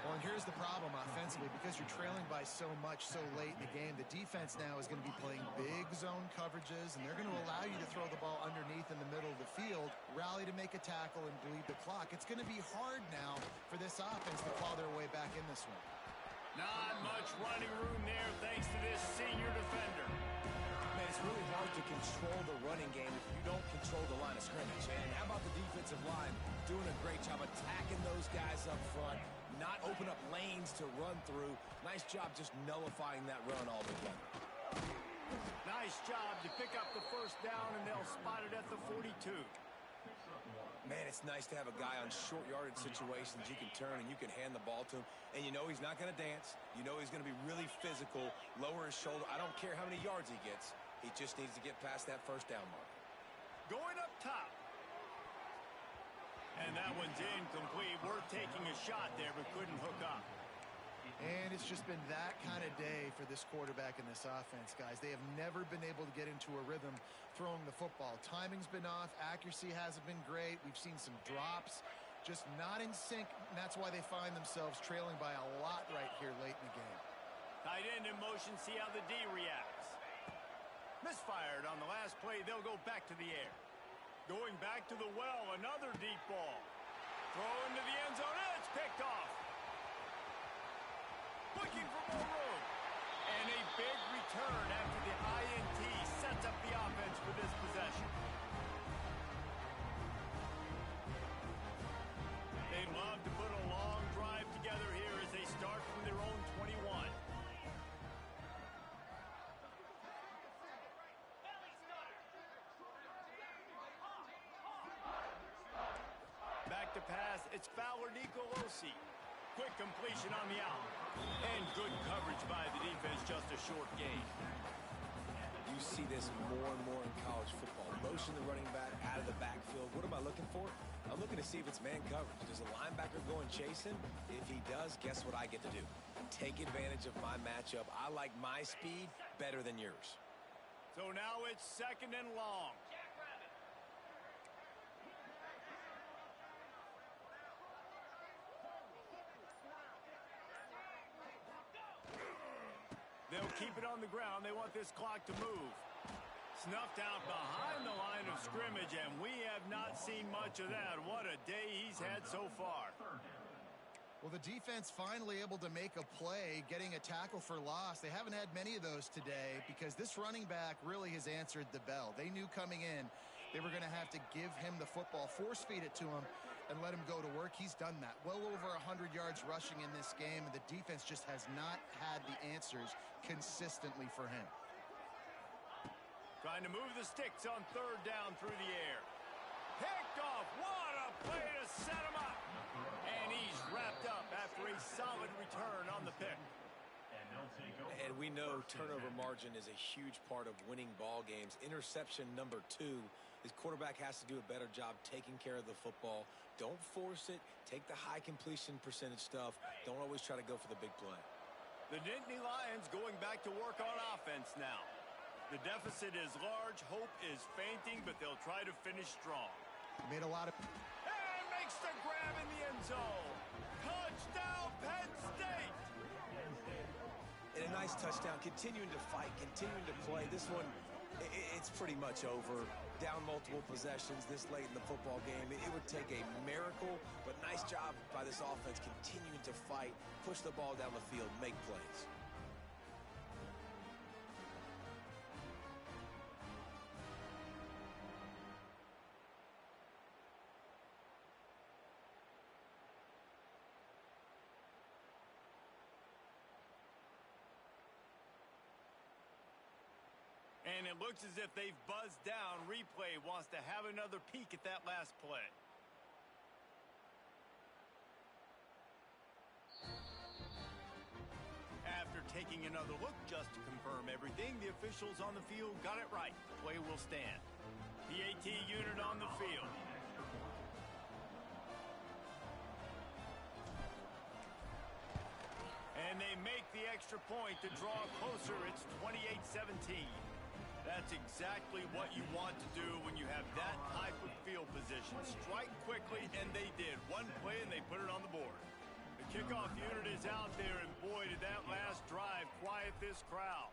Well, and here's the problem offensively. Because you're trailing by so much so late in the game, the defense now is going to be playing big zone coverages, and they're going to allow you to throw the ball underneath in the middle of the field, rally to make a tackle, and bleed the clock. It's going to be hard now for this offense to claw their way back in this one. Not much running room there thanks to this senior defender. Man, it's really hard to control the running game if you don't control the line of scrimmage. And how about the defensive line doing a great job attacking those guys up front, not open up lanes to run through. Nice job just nullifying that run altogether. Nice job to pick up the first down, and they'll spot it at the 42. Man, it's nice to have a guy on short yardage situations you can turn and you can hand the ball to him. And you know he's not going to dance. You know he's going to be really physical, lower his shoulder. I don't care how many yards he gets. He just needs to get past that first down mark. Going up top. And that one's incomplete. Worth taking a shot there, but couldn't hook up. And it's just been that kind of day for this quarterback and this offense, guys. They have never been able to get into a rhythm throwing the football. Timing's been off. Accuracy hasn't been great. We've seen some drops, just not in sync. And that's why they find themselves trailing by a lot right here late in the game. Tight end in motion, see how the D reacts. Misfired on the last play. They'll go back to the air. Going back to the well, another deep ball. Throw into the end zone. It's picked off. Looking for more room. And a big return after the INT sets up the offense for this possession. They'd love to put a long drive together here as they start from their own 21. Back to pass, it's Fowler Nicolosi. Quick completion on the out. And good coverage by the defense, just a short gain. You see this more and more in college football. Motion the running back out of the backfield. What am I looking for? I'm looking to see if it's man coverage. Does a linebacker go and chase him? If he does, guess what I get to do? Take advantage of my matchup. I like my speed better than yours. So now it's 2nd and long. They'll keep it on the ground. They want this clock to move. Snuffed out behind the line of scrimmage, and we have not seen much of that. What a day he's had so far. Well, the defense finally able to make a play, getting a tackle for loss. They haven't had many of those today because this running back really has answered the bell. They knew coming in they were going to have to give him the football, force feed it to him, and let him go to work. He's done that. Well over 100 yards rushing in this game, and the defense just has not had the answers consistently for him. Trying to move the sticks on 3rd down through the air. Picked off. What a play to set him up. And he's wrapped up after a solid return on the pick. And we know turnover margin is a huge part of winning ball games. Interception number 2. His quarterback has to do a better job taking care of the football. Don't force it. Take the high completion percentage stuff. Don't always try to go for the big play. The Nittany Lions going back to work on offense now. The deficit is large. Hope is fainting, but they'll try to finish strong. Made a lot of... And makes the grab in the end zone. Touchdown, Penn State! And a nice touchdown. Continuing to fight, continuing to play. This one, it's pretty much over. Down multiple possessions this late in the football game. It would take a miracle, but nice job by this offense continuing to fight, push the ball down the field, make plays. And it looks as if they've buzzed down. Replay wants to have another peek at that last play. After taking another look just to confirm everything, the officials on the field got it right. The play will stand. PAT unit on the field. And they make the extra point to draw closer. It's 28-17. That's exactly what you want to do when you have that type of field position. Strike quickly, and they did. One play, and they put it on the board. The kickoff unit is out there, and boy, did that last drive quiet this crowd.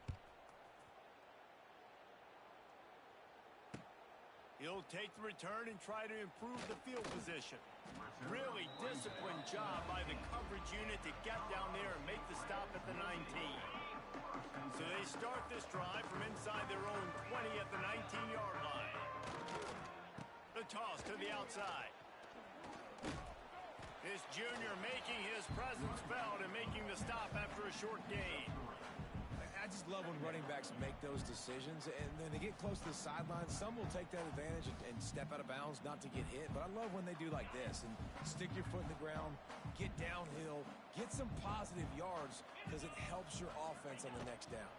He'll take the return and try to improve the field position. Really disciplined job by the coverage unit to get down there and make the stop at the 19. So they start this drive from inside their own 20 at the 19-yard line. The toss to the outside. This junior making his presence felt and making the stop after a short gain. I just love when running backs make those decisions, and then they get close to the sideline. Some will take that advantage and step out of bounds not to get hit, but I love when they do like this and stick your foot in the ground, get downhill, get some positive yards because it helps your offense on the next down.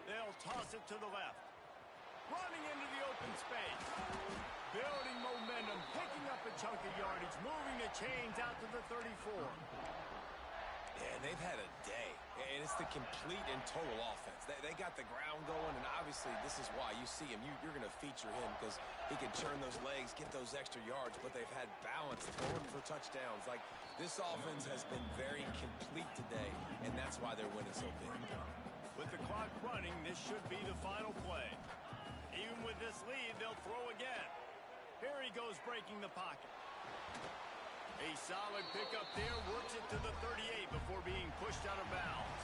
They'll toss it to the left. Running into the open space. Building momentum, picking up a chunk of yardage, moving the chains out to the 34. Yeah, and they've had a day. And it's the complete and total offense. They got the ground going, and obviously this is why you see him. You're going to feature him because he can turn those legs, get those extra yards, but they've had balance, throwing for touchdowns. Like, this offense has been very complete today, and that's why they're winning so big. With the clock running, this should be the final play. Even with this lead, they'll throw again. Here he goes breaking the pocket. A solid pickup there, works it to the 38 before being pushed out of bounds.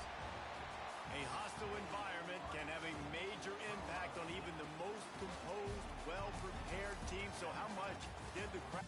A hostile environment can have a major impact on even the most composed, well-prepared team. So how much did the crowd...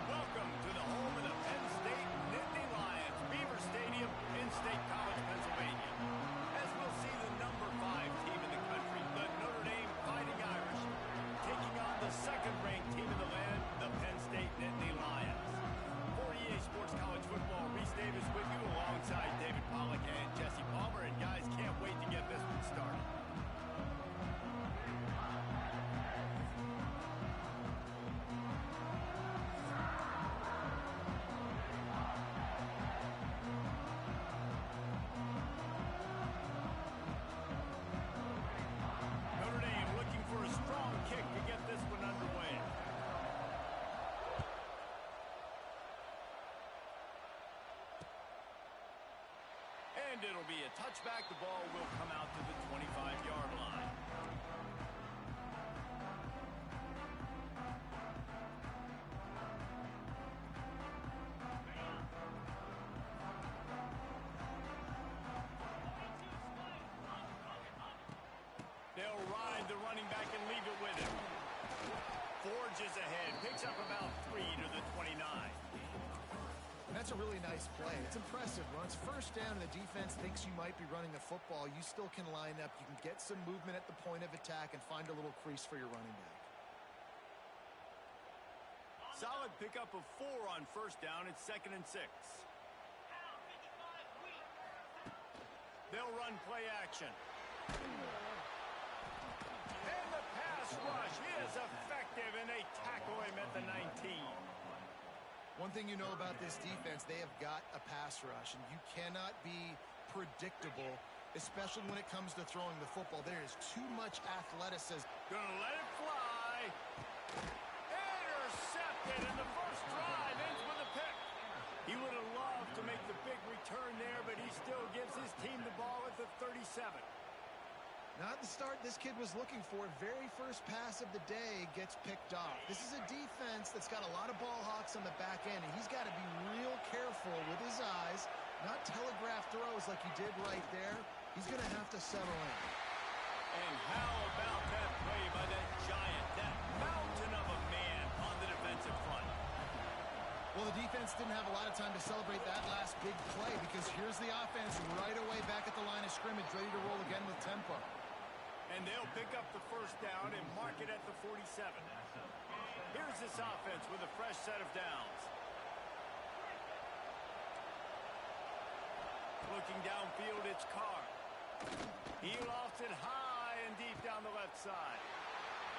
Welcome to the home of the Penn State Nittany Lions, Beaver Stadium in State College, Pennsylvania. As we'll see the number 5 team in the country, the Notre Dame Fighting Irish, taking on the second-ranked team in the land, the Penn State Nittany Lions. For EA Sports College Football, Reese Davis with you alongside David Pollack and Jesse Palmer. And guys, can't wait to get this one started. Notre Dame looking for a strong kick to get this one underway. And it'll be a touchback. The ball will come out to the 25-yard line. They'll ride the running back and leave it with him. Forges ahead, picks up about 3 to the 29. And that's a really nice play. It's impressive. Runs first down, and the defense thinks you might be running the football. You still can line up. You can get some movement at the point of attack and find a little crease for your running back. Solid pickup of 4 on first down. It's 2nd and 6. They'll run play action. And the pass rush is effective, and they tackle him at the 19. One thing you know about this defense, they have got a pass rush, and you cannot be predictable, especially when it comes to throwing the football. There is too much athleticism. Gonna let it fly. Intercepted, and the first drive ends with a pick. He would have loved to make the big return there, but he still gives his team the ball at the 37. Not the start this kid was looking for. Very first pass of the day gets picked off. This is a defense that's got a lot of ball hawks on the back end, and he's got to be real careful with his eyes, not telegraph throws like he did right there. He's going to have to settle in. And how about that play by that giant, that mountain of a man on the defensive front? Well, the defense didn't have a lot of time to celebrate that last big play because here's the offense right away back at the line of scrimmage, ready to roll again with tempo. And they'll pick up the first down and mark it at the 47. Here's this offense with a fresh set of downs. Looking downfield, it's Carr. He lofts it high and deep down the left side.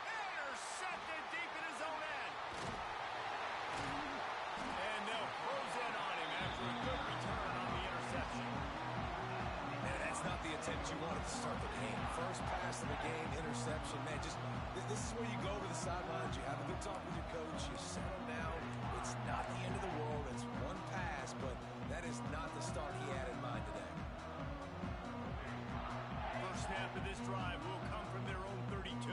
Intercepted deep in his own end. And they'll close in on him after a good return on the interception. And that's not the attempt you wanted to start the game. First pass of the game, interception. Man, just this is where you go to the sidelines. You have a good talk with your coach. You settle down. It's not the end of the world. It's one pass, but that is not the start he had in mind today. First snap of this drive will come from their own 32.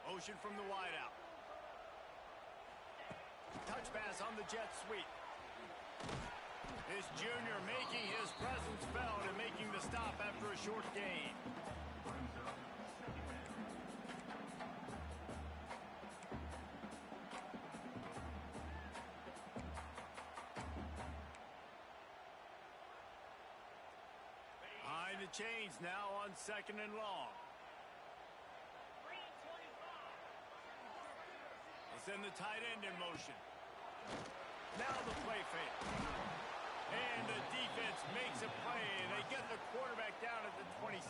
Motion from the wideout. Touch pass on the jet sweep. This junior making his presence felt and making the stop after a short gain. Behind the chains now on 2nd and long. Send the tight end in motion. Now the play fake. And the defense makes a play, and they get the quarterback down at the 26.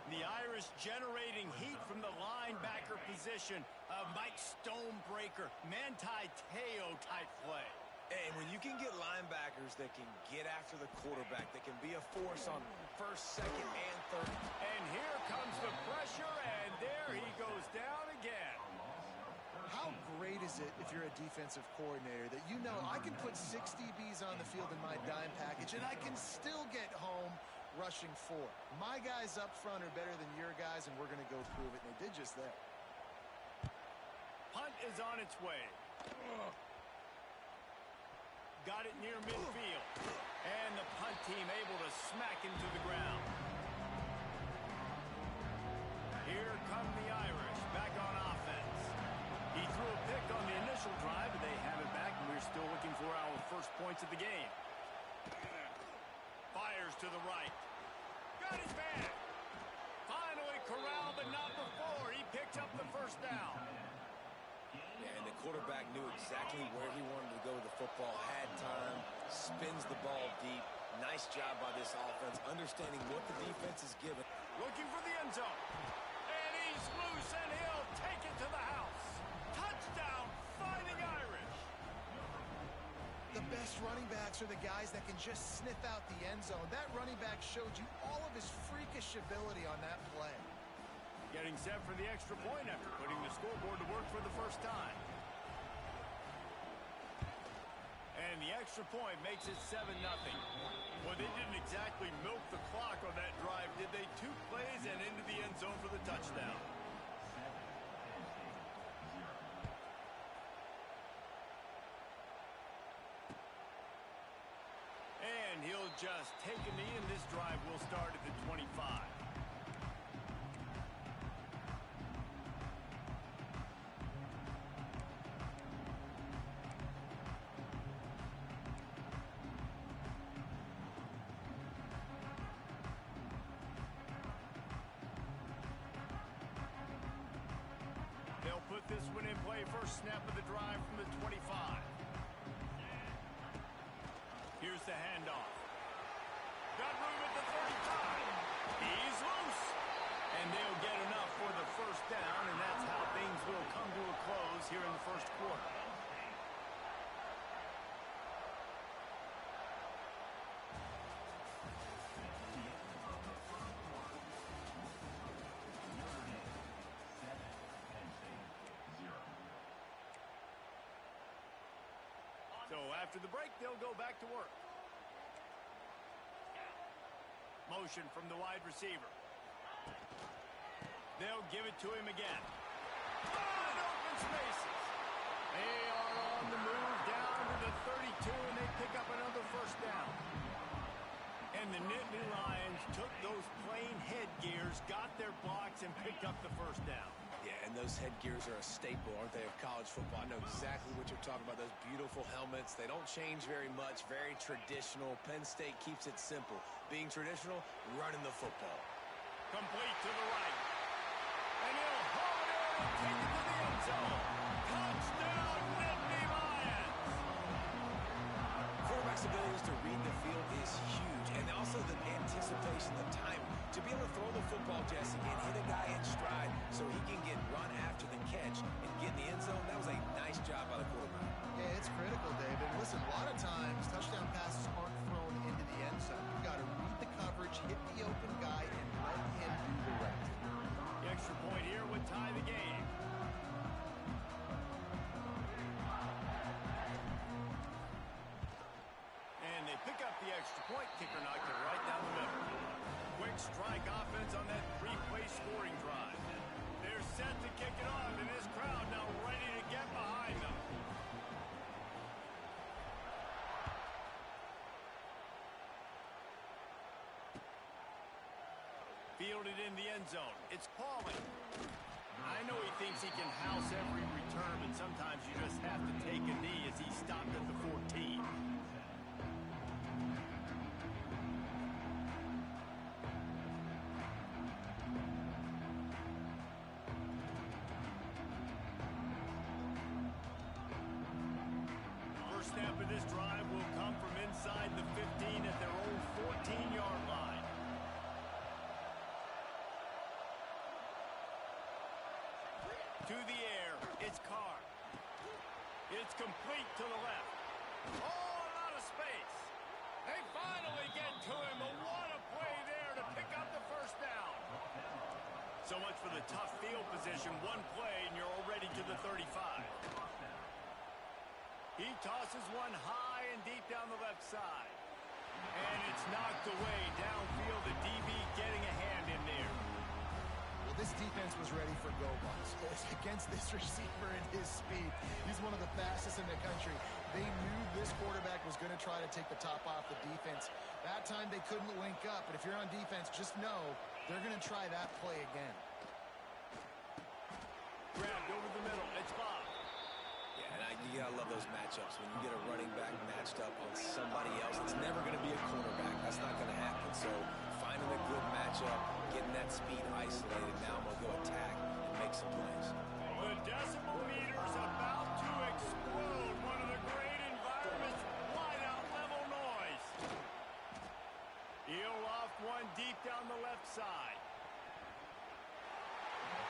The Irish generating heat from the linebacker position. A Mike Stonebreaker, Manti Te'o type play. And when you can get linebackers that can get after the quarterback, that can be a force on first, second, and third. And here comes the pressure, and there he goes down again. How great is it if you're a defensive coordinator that you know I can put 6 DBs on the field in my dime package and I can still get home rushing 4. My guys up front are better than your guys, and we're going to go prove it. And they did just that. Punt is on its way. Got it near midfield. And the punt team able to smack him to the ground. Here come the Irish back on offense. He threw a pick on the initial drive, but they have it back, and we're still looking for our first points of the game. Fires to the right. Got his man. Finally corralled, but not before. He picked up the first down. Yeah, and the quarterback knew exactly where he wanted to go with the football, had time, spins the ball deep. Nice job by this offense, understanding what the defense is given. Looking for the end zone. And he's loose, and he'll take it to the house. Touchdown, Fighting Irish. The best running backs are the guys that can just sniff out the end zone. That running back showed you all of his freakish ability on that play. Getting set for the extra point after putting the scoreboard to work for the first time. And the extra point makes it 7-0. Well, they didn't exactly milk the clock on that drive, did they? 2 plays and into the end zone for the touchdown. And he'll just take a knee, and this drive will start at the 25. They'll put this one in play. First snap of the drive from the 25. Here's the handoff. Got room at the 35. He's loose. And they'll get enough for the first down, and that's how things will come to a close here in the first quarter. So after the break, they'll go back to work. motion from the wide receiver. They'll give it to him again. Wide open spaces. They are on the move down to the 32, and they pick up another first down. And the Nittany Lions took those plain headgears, got their blocks, and picked up the first down. Yeah, and those headgears are a staple, aren't they, of college football? I know exactly what you're talking about, those beautiful helmets. They don't change very much, very traditional. Penn State keeps it simple. Being traditional, running the football. Complete to the right. And he'll haul it in and take it to the end zone. Touchdown, Nittany Lions! Quarterback's ability to read the field is huge, and also the anticipation, the timing. To be able to throw the football, Jesse, and hit a guy in stride so he can get run after the catch and get in the end zone, that was a nice job by the quarterback. Yeah, it's critical, David. Listen, a lot of times touchdown passes aren't thrown into the end zone. You've got to read the coverage, hit the open guy, and let him do the rest. The extra point here would tie the game. And they pick up the extra point. Kicker knocked it right down the middle. Quick strike offense on that three-play scoring drive. They're set to kick it off, and this crowd now ready to get behind them. Fielded in the end zone. It's Pauling. I know he thinks he can house every return, but sometimes you just have to take a knee as he stopped at the 14. First snap of this drive will come from inside the 15 at their own 14-yard line. To the air, it's Carr. It's complete to the left. Oh, a lot of space. They finally get to him, but what a play there to pick up the first down. So much for the tough field position. One play, and you're already to the 35. He tosses one high and deep down the left side. And it's knocked away downfield. The DB getting a hand in there. Well, this defense was ready for go-balls. Against this receiver and his speed, he's one of the fastest in the country. They knew this quarterback was going to try to take the top off the defense. That time they couldn't link up, but if you're on defense, just know they're going to try that play again. Grabbed over the middle. It's Bob. Yeah, and you gotta love those matchups. When you get a running back matched up on somebody else, it's never going to be a cornerback. That's not going to happen. So finding a good matchup, getting that speed isolated, now I'm going to go attack and make some plays. The decibel meter's about to explode. One of the great environments, wide-out level noise. He'll off one deep down the left side.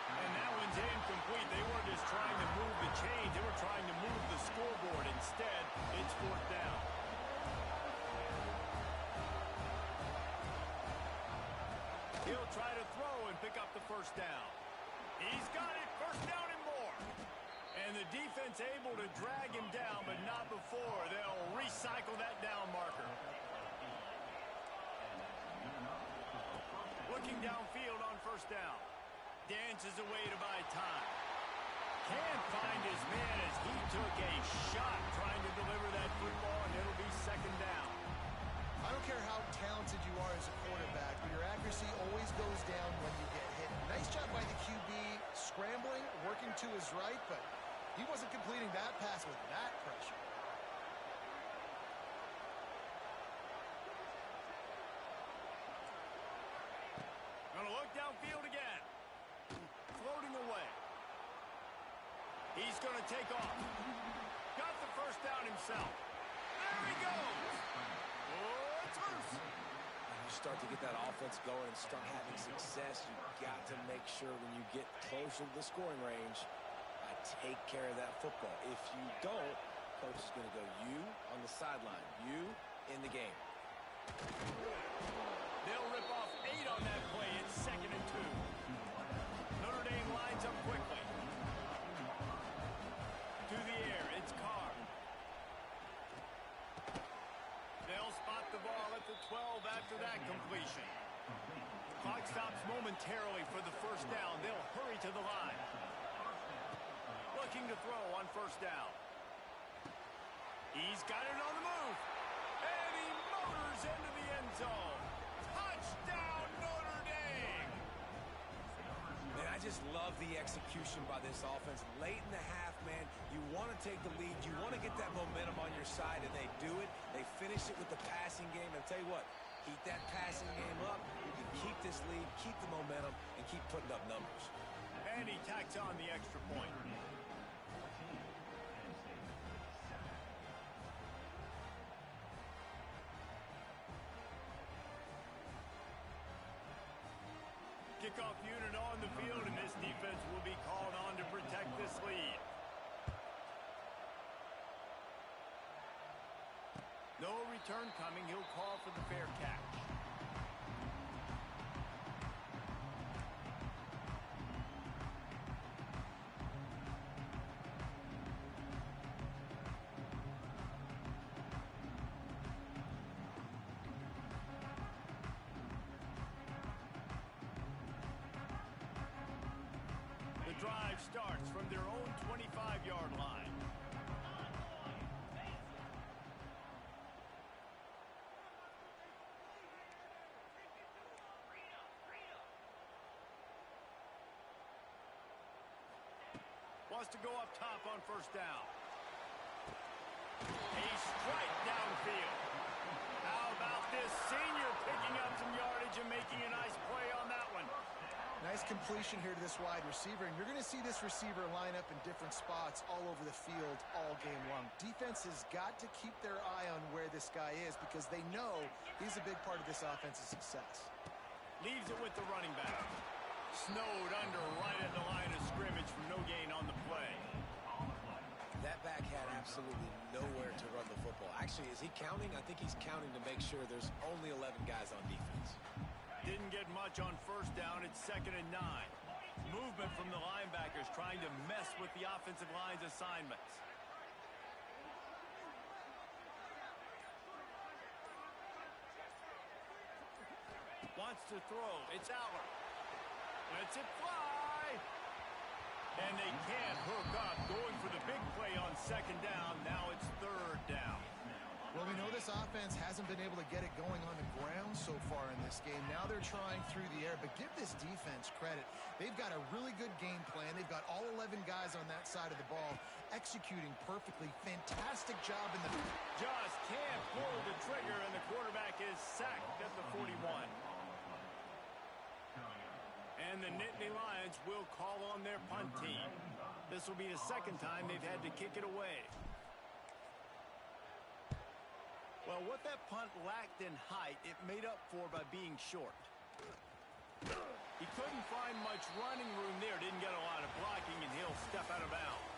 And that one's incomplete. They weren't just trying to move the chains. They were trying to move the scoreboard. Instead, it's fourth down. He'll try to throw and pick up the first down. He's got it. First down and more. And the defense able to drag him down, but not before. They'll recycle that down marker. Looking downfield on first down. Dances away to buy time. Can't find his man as he took a shot trying to deliver that football, and it'll be second down. I don't care how talented you are as a quarterback, but your accuracy always goes down when you get hit. Nice job by the QB scrambling, working to his right, but he wasn't completing that pass with that pressure. Gonna look downfield again. Floating away. He's gonna take off. Got the first down himself. There he goes. Oh, it's loose. When you start to get that offense going and start having success, you've got to make sure when you get closer to the scoring range, take care of that football. If you don't, coach is going to go you on the sideline, you in the game. They'll rip off 8 on that play. It's 2nd and 2. Notre Dame lines up quickly. To the air, it's Carr. They'll spot the ball at the 12 after that completion. Clock stops momentarily for the first down. They'll hurry to the line. Looking to throw on first down. He's got it on the move. And he motors into the end zone. Touchdown, Notre Dame! Man, I just love the execution by this offense. Late in the half, man, you want to take the lead. You want to get that momentum on your side, and they do it. They finish it with the passing game. And I'll tell you what, keep that passing game up. You can keep this lead, keep the momentum, and keep putting up numbers. And he tacks on the extra point. Kickoff unit on the field, and this defense will be called on to protect this lead. No return coming. He'll call for the fair catch. The drive starts from their own 25-yard line. Wants to go up top on first down. A strike downfield. How about this senior picking up some yardage and making a nice play on that one? Nice completion here to this wide receiver, and you're going to see this receiver line up in different spots all over the field all game long. Defense has got to keep their eye on where this guy is because they know he's a big part of this offense's success. Leaves it with the running back. Snowed under right at the line of scrimmage for no gain on the play. That back had absolutely nowhere to run the football. Actually, is he counting? I think he's counting to make sure there's only 11 guys on defense. Didn't get much on first down. It's 2nd and 9. Movement from the linebackers trying to mess with the offensive line's assignments. Wants to throw. It's Aller. Lets it fly. And they can't hook up. Going for the big play on 2nd down. Now it's 3rd down. Well, we know this offense hasn't been able to get it going on the ground so far in this game. Now they're trying through the air, but give this defense credit. They've got a really good game plan. They've got all 11 guys on that side of the ball executing perfectly. Fantastic job in the... Just can't pull the trigger, and the quarterback is sacked at the 41. And the Nittany Lions will call on their punt team. This will be the 2nd time they've had to kick it away. Well, what that punt lacked in height, it made up for by being short. He couldn't find much running room there, didn't get a lot of blocking, and he'll step out of bounds.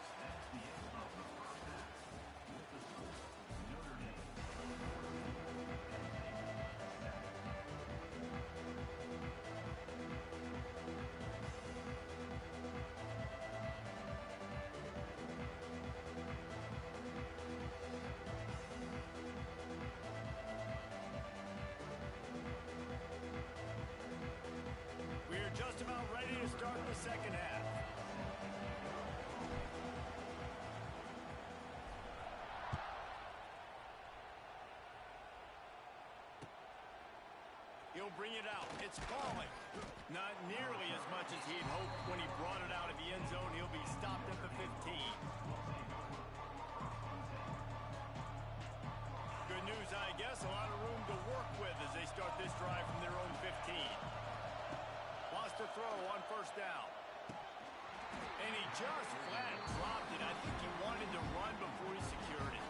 Just about ready to start the 2nd half. He'll bring it out. It's falling. Not nearly as much as he'd hoped when he brought it out of the end zone. He'll be stopped at the 15. Good news, I guess. A lot of room to work with as they start this drive from their own 15. To throw on first down. And he just flat dropped it. I think he wanted to run before he secured it.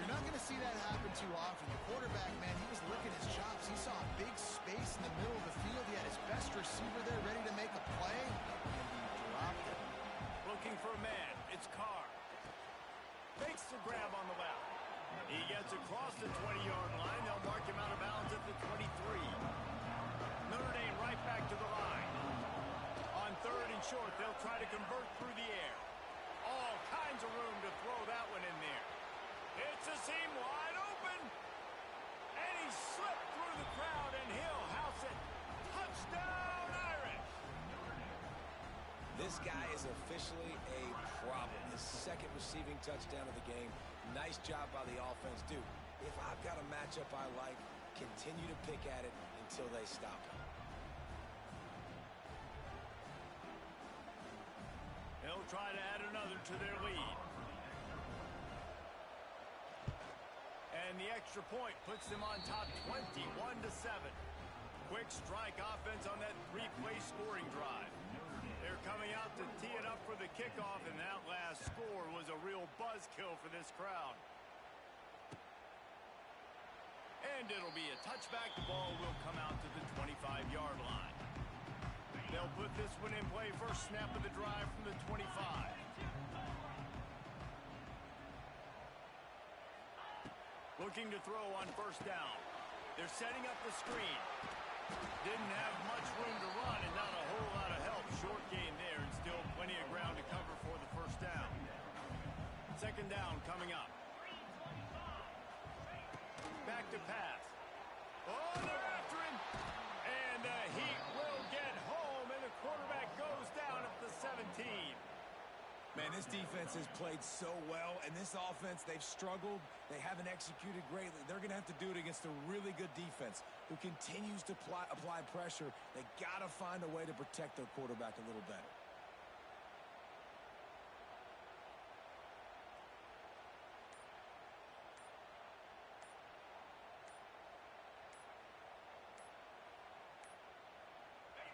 You're not going to see that happen too often. The quarterback, man, he was licking his chops. He saw a big space in the middle of the field. He had his best receiver there ready to make a play, and he dropped it. Looking for a man. It's Carr. Fakes the grab on the left. He gets across the 20-yard line. They'll mark him out of bounds at the 23. Notre Dame right back to the line. On 3rd and short, they'll try to convert through the air. All kinds of room to throw that one in there. It's a seam wide open. And he slipped through the crowd, and he'll house it This guy is officially a problem. His second receiving touchdown of the game. Nice job by the offense. Dude, if I've got a matchup I like, continue to pick at it until they stop him. They'll try to add another to their lead. And the extra point puts them on top 21-7. Quick strike offense on that three-play scoring drive. They're coming out to tee it up for the kickoff, and that last score was a real buzzkill for this crowd. And it'll be a touchback. The ball will come out to the 25-yard line. They'll put this one in play. First snap of the drive from the 25. Looking to throw on first down. They're setting up the screen. Didn't have much room to run and not a whole lot of help. Short gain there and still plenty of ground to cover for the first down. Second down coming up. Back to pass. Oh, they're after him. And the Heat will get home, and the quarterback goes down at the 17. Man, this defense has played so well, and this offense, they've struggled. They haven't executed greatly. They're going to have to do it against a really good defense who continues to apply pressure. They got to find a way to protect their quarterback a little better.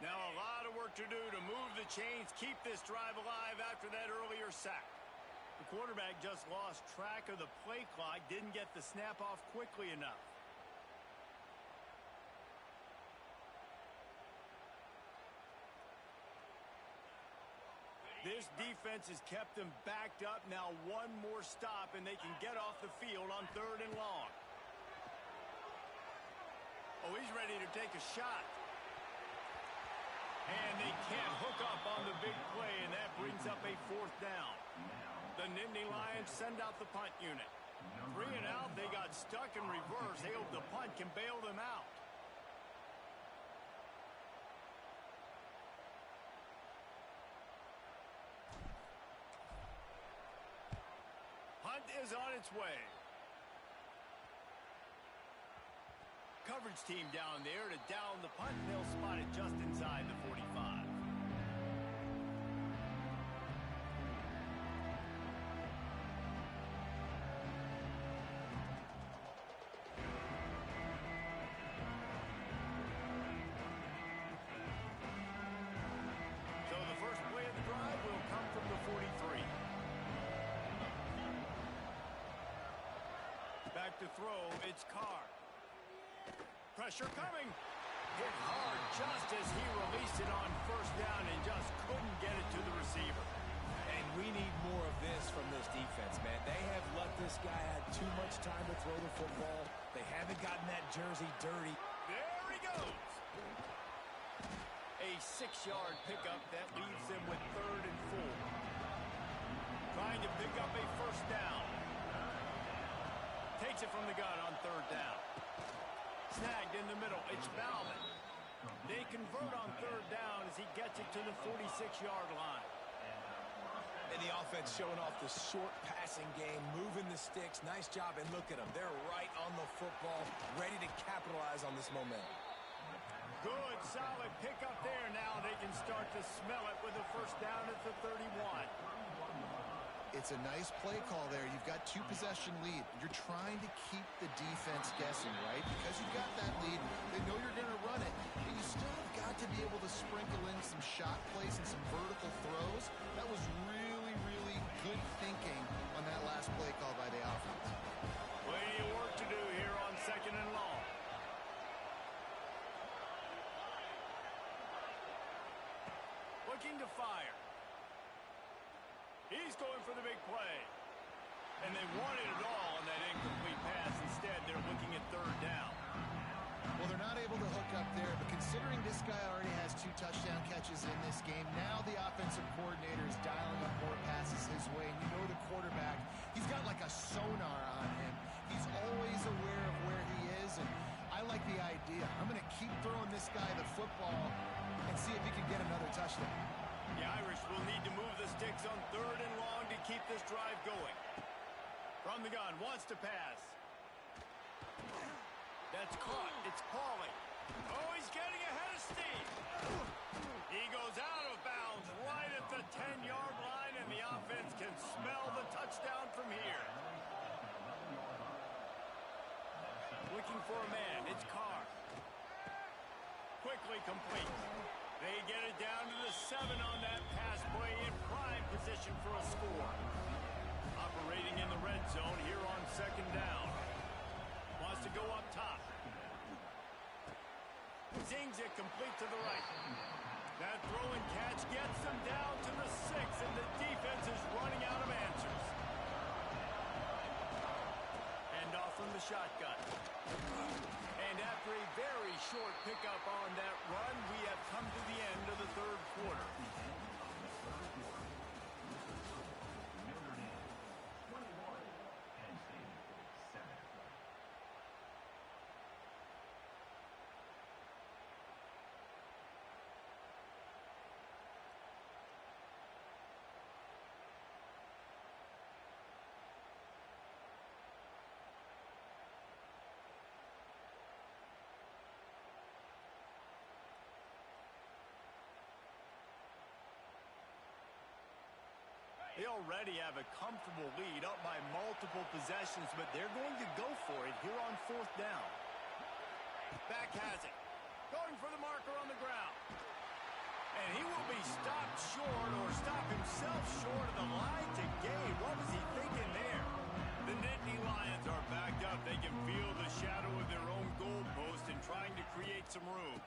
Now a lot of work to do to move the chains, keep this drive alive after that earlier sack. The quarterback just lost track of the play clock, didn't get the snap off quickly enough. This defense has kept them backed up. Now one more stop and they can get off the field on 3rd and long. Oh, he's ready to take a shot. And they can't hook up on the big play, and that brings up a 4th down. The Nittany Lions send out the punt unit. 3 and out, they got stuck in reverse. They hope the punt can bail them out. Punt is on its way. Coverage team down there to down the punt. They'll spot it just inside the 45. So the first play of the drive will come from the 43. Back to throw, it's Carr. Pressure coming. Hit hard just as he released it on first down and just couldn't get it to the receiver. And we need more of this from this defense, man. They have let this guy have too much time to throw the football. They haven't gotten that jersey dirty. There he goes. A 6-yard pickup that leaves them with 3rd and 4. Trying to pick up a first down. Takes it from the gun on 3rd down. Snagged in the middle. It's Bauman. They convert on 3rd down as he gets it to the 46-yard line. And the offense showing off the short passing game, moving the sticks. Nice job. And look at them. They're right on the football, ready to capitalize on this momentum. Good, solid pickup there. Now they can start to smell it with a first down at the 31. It's a nice play call there. You've got 2-possession lead. You're trying to keep the defense guessing, right? Because you've got that lead, they know you're going to run it, but you still have got to be able to sprinkle in some shot plays and some vertical throws. That was really, really good thinking on that last play call by the offense. Plenty of work to do here on 2nd and long. Looking to fire. He's going for the big play. And they wanted it all on that incomplete pass. Instead, they're looking at 3rd down. Well, they're not able to hook up there, but considering this guy already has 2 touchdown catches in this game, now the offensive coordinator is dialing up more passes his way. And you know the quarterback, he's got like a sonar on him. He's always aware of where he is, and I like the idea. I'm going to keep throwing this guy the football and see if he can get another touchdown. The Irish will need to move the sticks on 3rd and long to keep this drive going. From the gun, wants to pass. That's caught. It's Pauly. Oh, he's getting ahead of steam. He goes out of bounds right at the 10-yard line, and the offense can smell the touchdown from here. Looking for a man. It's Carr. Quickly complete. They get it down to the 7 on that pass play in prime position for a score. Operating in the red zone here on 2nd down. Wants to go up top. Zings it complete to the right. That throw and catch gets them down to the 6, and the defense is running out of answers. Hand off from the shotgun. And after a very short pickup on that run, we have come to the end of the 3rd quarter. They already have a comfortable lead up by multiple possessions, but they're going to go for it here on 4th down. Back has it. Going for the marker on the ground. And he will be stopped short or stop himself short of the line to gain. What was he thinking there? The Nittany Lions are backed up. They can feel the shadow of their own goalpost and trying to create some room.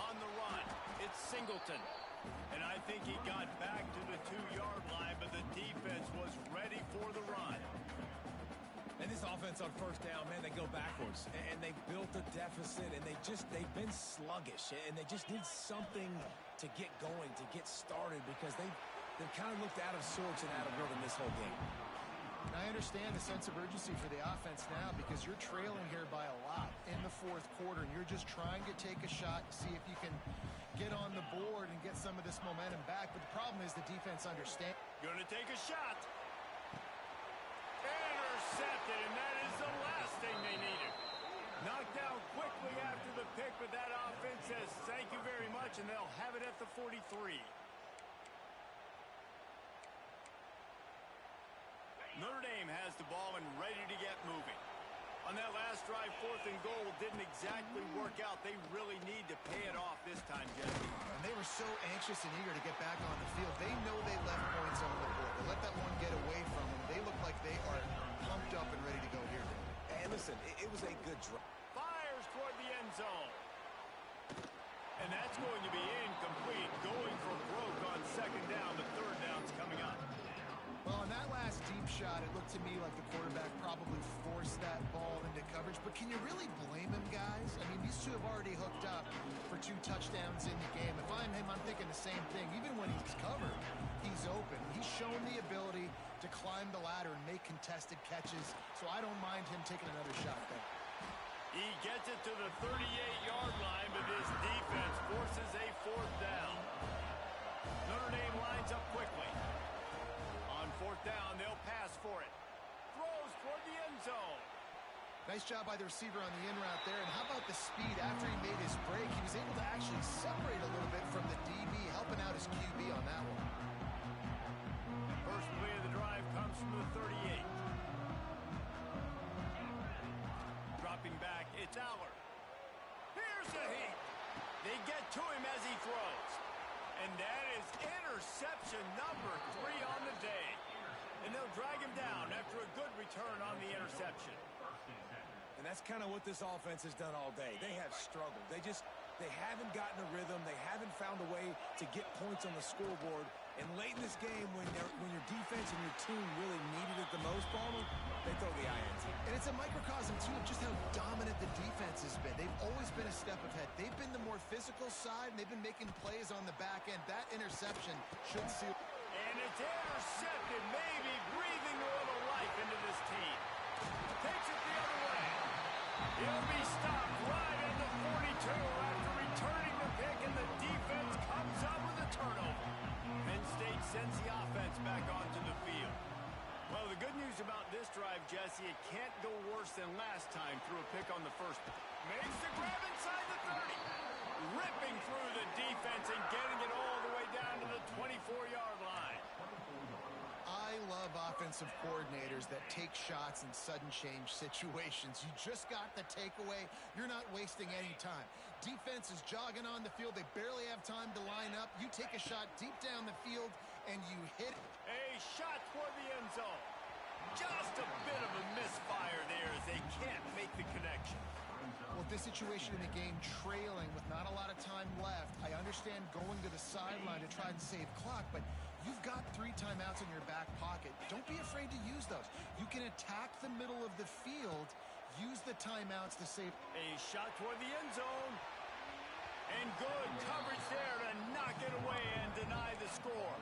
On the run, it's Singleton. And I think he got back to the 2-yard line, but the defense was ready for the run. And this offense on 1st down, man, they go backwards. And they built a deficit, and they've been sluggish. And they just need something to get going, to get started, because they've kind of looked out of sorts and out of rhythm this whole game. And I understand the sense of urgency for the offense now because you're trailing here by a lot in the 4th quarter, and you're just trying to take a shot, see if you can get on the board and get some of this momentum back. But the problem is the defense understands. Going to take a shot. Intercepted, and that is the last thing they needed. Knocked down quickly after the pick, but that offense says thank you very much, and they'll have it at the 43. Notre Dame has the ball and ready to get moving. On that last drive, 4th and goal didn't exactly work out. They really need to pay it off this time, Jesse. And they were so anxious and eager to get back on the field. They know they left points on the board. They let that one get away from them. They look like they are pumped up and ready to go here. And listen, it was a good drive. Fires toward the end zone. And that's going to be incomplete. Going for broke on 2nd down. The 3rd down's coming up. Well, on that last deep shot, it looked to me like the quarterback probably forced that ball into coverage. But can you really blame him, guys? I mean, these two have already hooked up for 2 touchdowns in the game. If I'm him, I'm thinking the same thing. Even when he's covered, he's open. He's shown the ability to climb the ladder and make contested catches. So I don't mind him taking another shot there. He gets it to the 38-yard line, but his defense forces a 4th down. Notre Dame lines up quickly. On 4th down, they'll pass for it. Throws toward the end zone. Nice job by the receiver on the in route there. And how about the speed after he made his break? He was able to actually separate a little bit from the DB, helping out his QB on that one. First play of the drive comes from the 38. Dropping back, it's Aller. Here's the heat. They get to him as he throws. And that is interception number 3 on the day. And they'll drag him down after a good return on the interception. And that's kind of what this offense has done all day. They have struggled. They haven't gotten a rhythm. They haven't found a way to get points on the scoreboard. And late in this game, when your defense and your team really needed it the most, Palmer, they throw the INT. And it's a microcosm, too, of just how dominant the defense has been. They've always been a step ahead. They've been the more physical side, and they've been making plays on the back end. That interception should seal. And it's intercepted, maybe breathing a little life into this team. Takes it the other way. He'll be stopped right at the 42 after returning the pick, and the defense comes up with a turnover. Jesse. It can't go worse than last time through a pick on the first. Makes the grab inside the 30. Ripping through the defense and getting it all the way down to the 24-yard line. I love offensive coordinators that take shots in sudden change situations. You just got the takeaway. You're not wasting any time. Defense is jogging on the field. They barely have time to line up. You take a shot deep down the field, and you hit. A shot toward the end zone. Just a bit of a misfire there as they can't make the connection. Well, this situation in the game, trailing with not a lot of time left, I understand going to the sideline to try and save clock, but you've got 3 timeouts in your back pocket. Don't be afraid to use those. You can attack the middle of the field, use the timeouts to save. A shot toward the end zone. And good coverage there to knock it away and deny the score.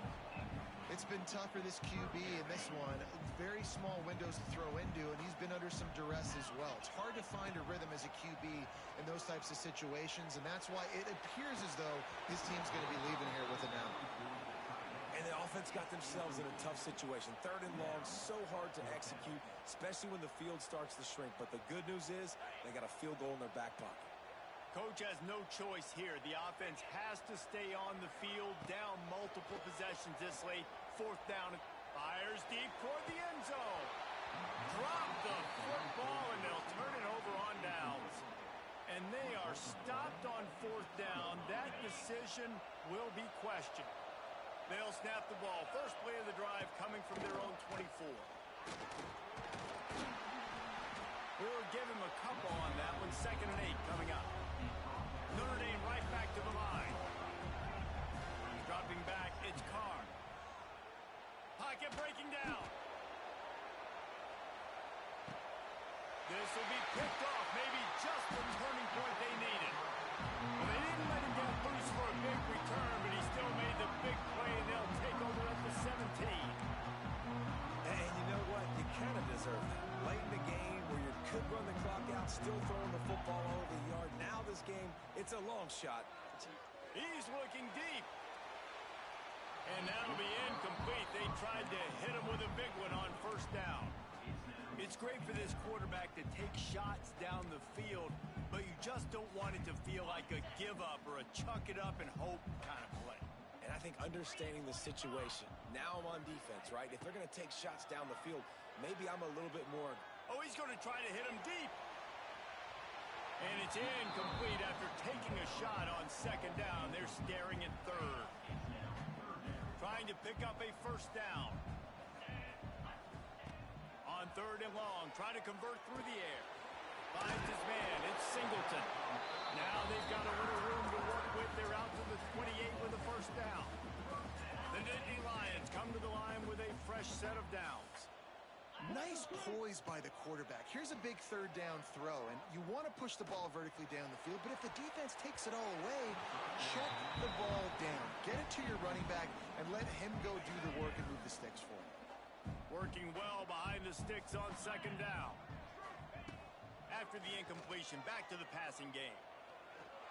It's been tough for this QB in this one. Very small windows to throw into, and he's been under some duress as well. It's hard to find a rhythm as a QB in those types of situations, and that's why it appears as though his team's going to be leaving here with it now. And the offense got themselves in a tough situation. 3rd and long, so hard to execute, especially when the field starts to shrink. But the good news is they got a field goal in their back pocket. Coach has no choice here. The offense has to stay on the field, down multiple possessions this late. 4th down. Fires deep toward the end zone. Drop the football, and they'll turn it over on downs. And they are stopped on 4th down. That decision will be questioned. They'll snap the ball. First play of the drive coming from their own 24. We'll give him a couple on that one. 2nd and 8 coming up. Notre Dame right back to the line. Dropping back, it's Carr. Pocket breaking down. This will be picked off. Maybe just the turning point they needed. Well, they didn't let him get loose for a big return, but he still made the big play, and they'll take over at the 17. And you know what? You kind of deserve that. Late in the game where you could run the clock out, still throwing the football over the yard. Now this game, it's a long shot. He's looking deep. And that'll be incomplete. They tried to hit him with a big one on 1st down. It's great for this quarterback to take shots down the field, but you just don't want it to feel like a give-up or a chuck-it-up and hope kind of play. And I think understanding the situation, now I'm on defense, right? If they're going to take shots down the field, maybe I'm a little bit more. Oh, he's going to try to hit him deep. And it's incomplete after taking a shot on 2nd down. They're staring at 3rd. Trying to pick up a 1st down. On 3rd and long, trying to convert through the air. Finds his man, it's Singleton. Now they've got a little room to work with. They're out to the 28 with a 1st down. The Nittany Lions come to the line with a fresh set of downs. Nice poise by the quarterback. Here's a big 3rd down throw, and you want to push the ball vertically down the field, but if the defense takes it all away, check the ball down. Get it to your running back and let him go do the work and move the sticks for him. Working well behind the sticks on 2nd down. After the incompletion, back to the passing game.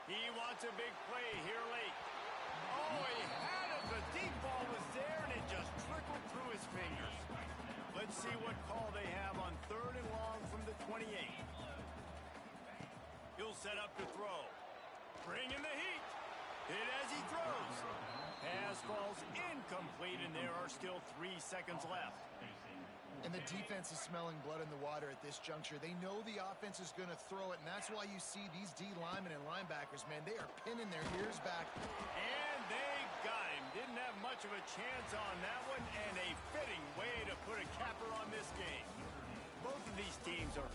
He wants a big play here late. Oh, he had it. The deep ball was there, and it just trickled through his fingers. Let's see what call they have on 3rd and long from the 28. He'll set up to throw. Bring in the heat. Hit as he throws. Pass falls incomplete, and there are still 3 seconds left. And the defense is smelling blood in the water at this juncture. They know the offense is going to throw it, and that's why you see these D linemen and linebackers, man, they are pinning their ears back. And they got him. Didn't have much of a chance on that one, and a fitting way to put a capper on this game. Both of these teams are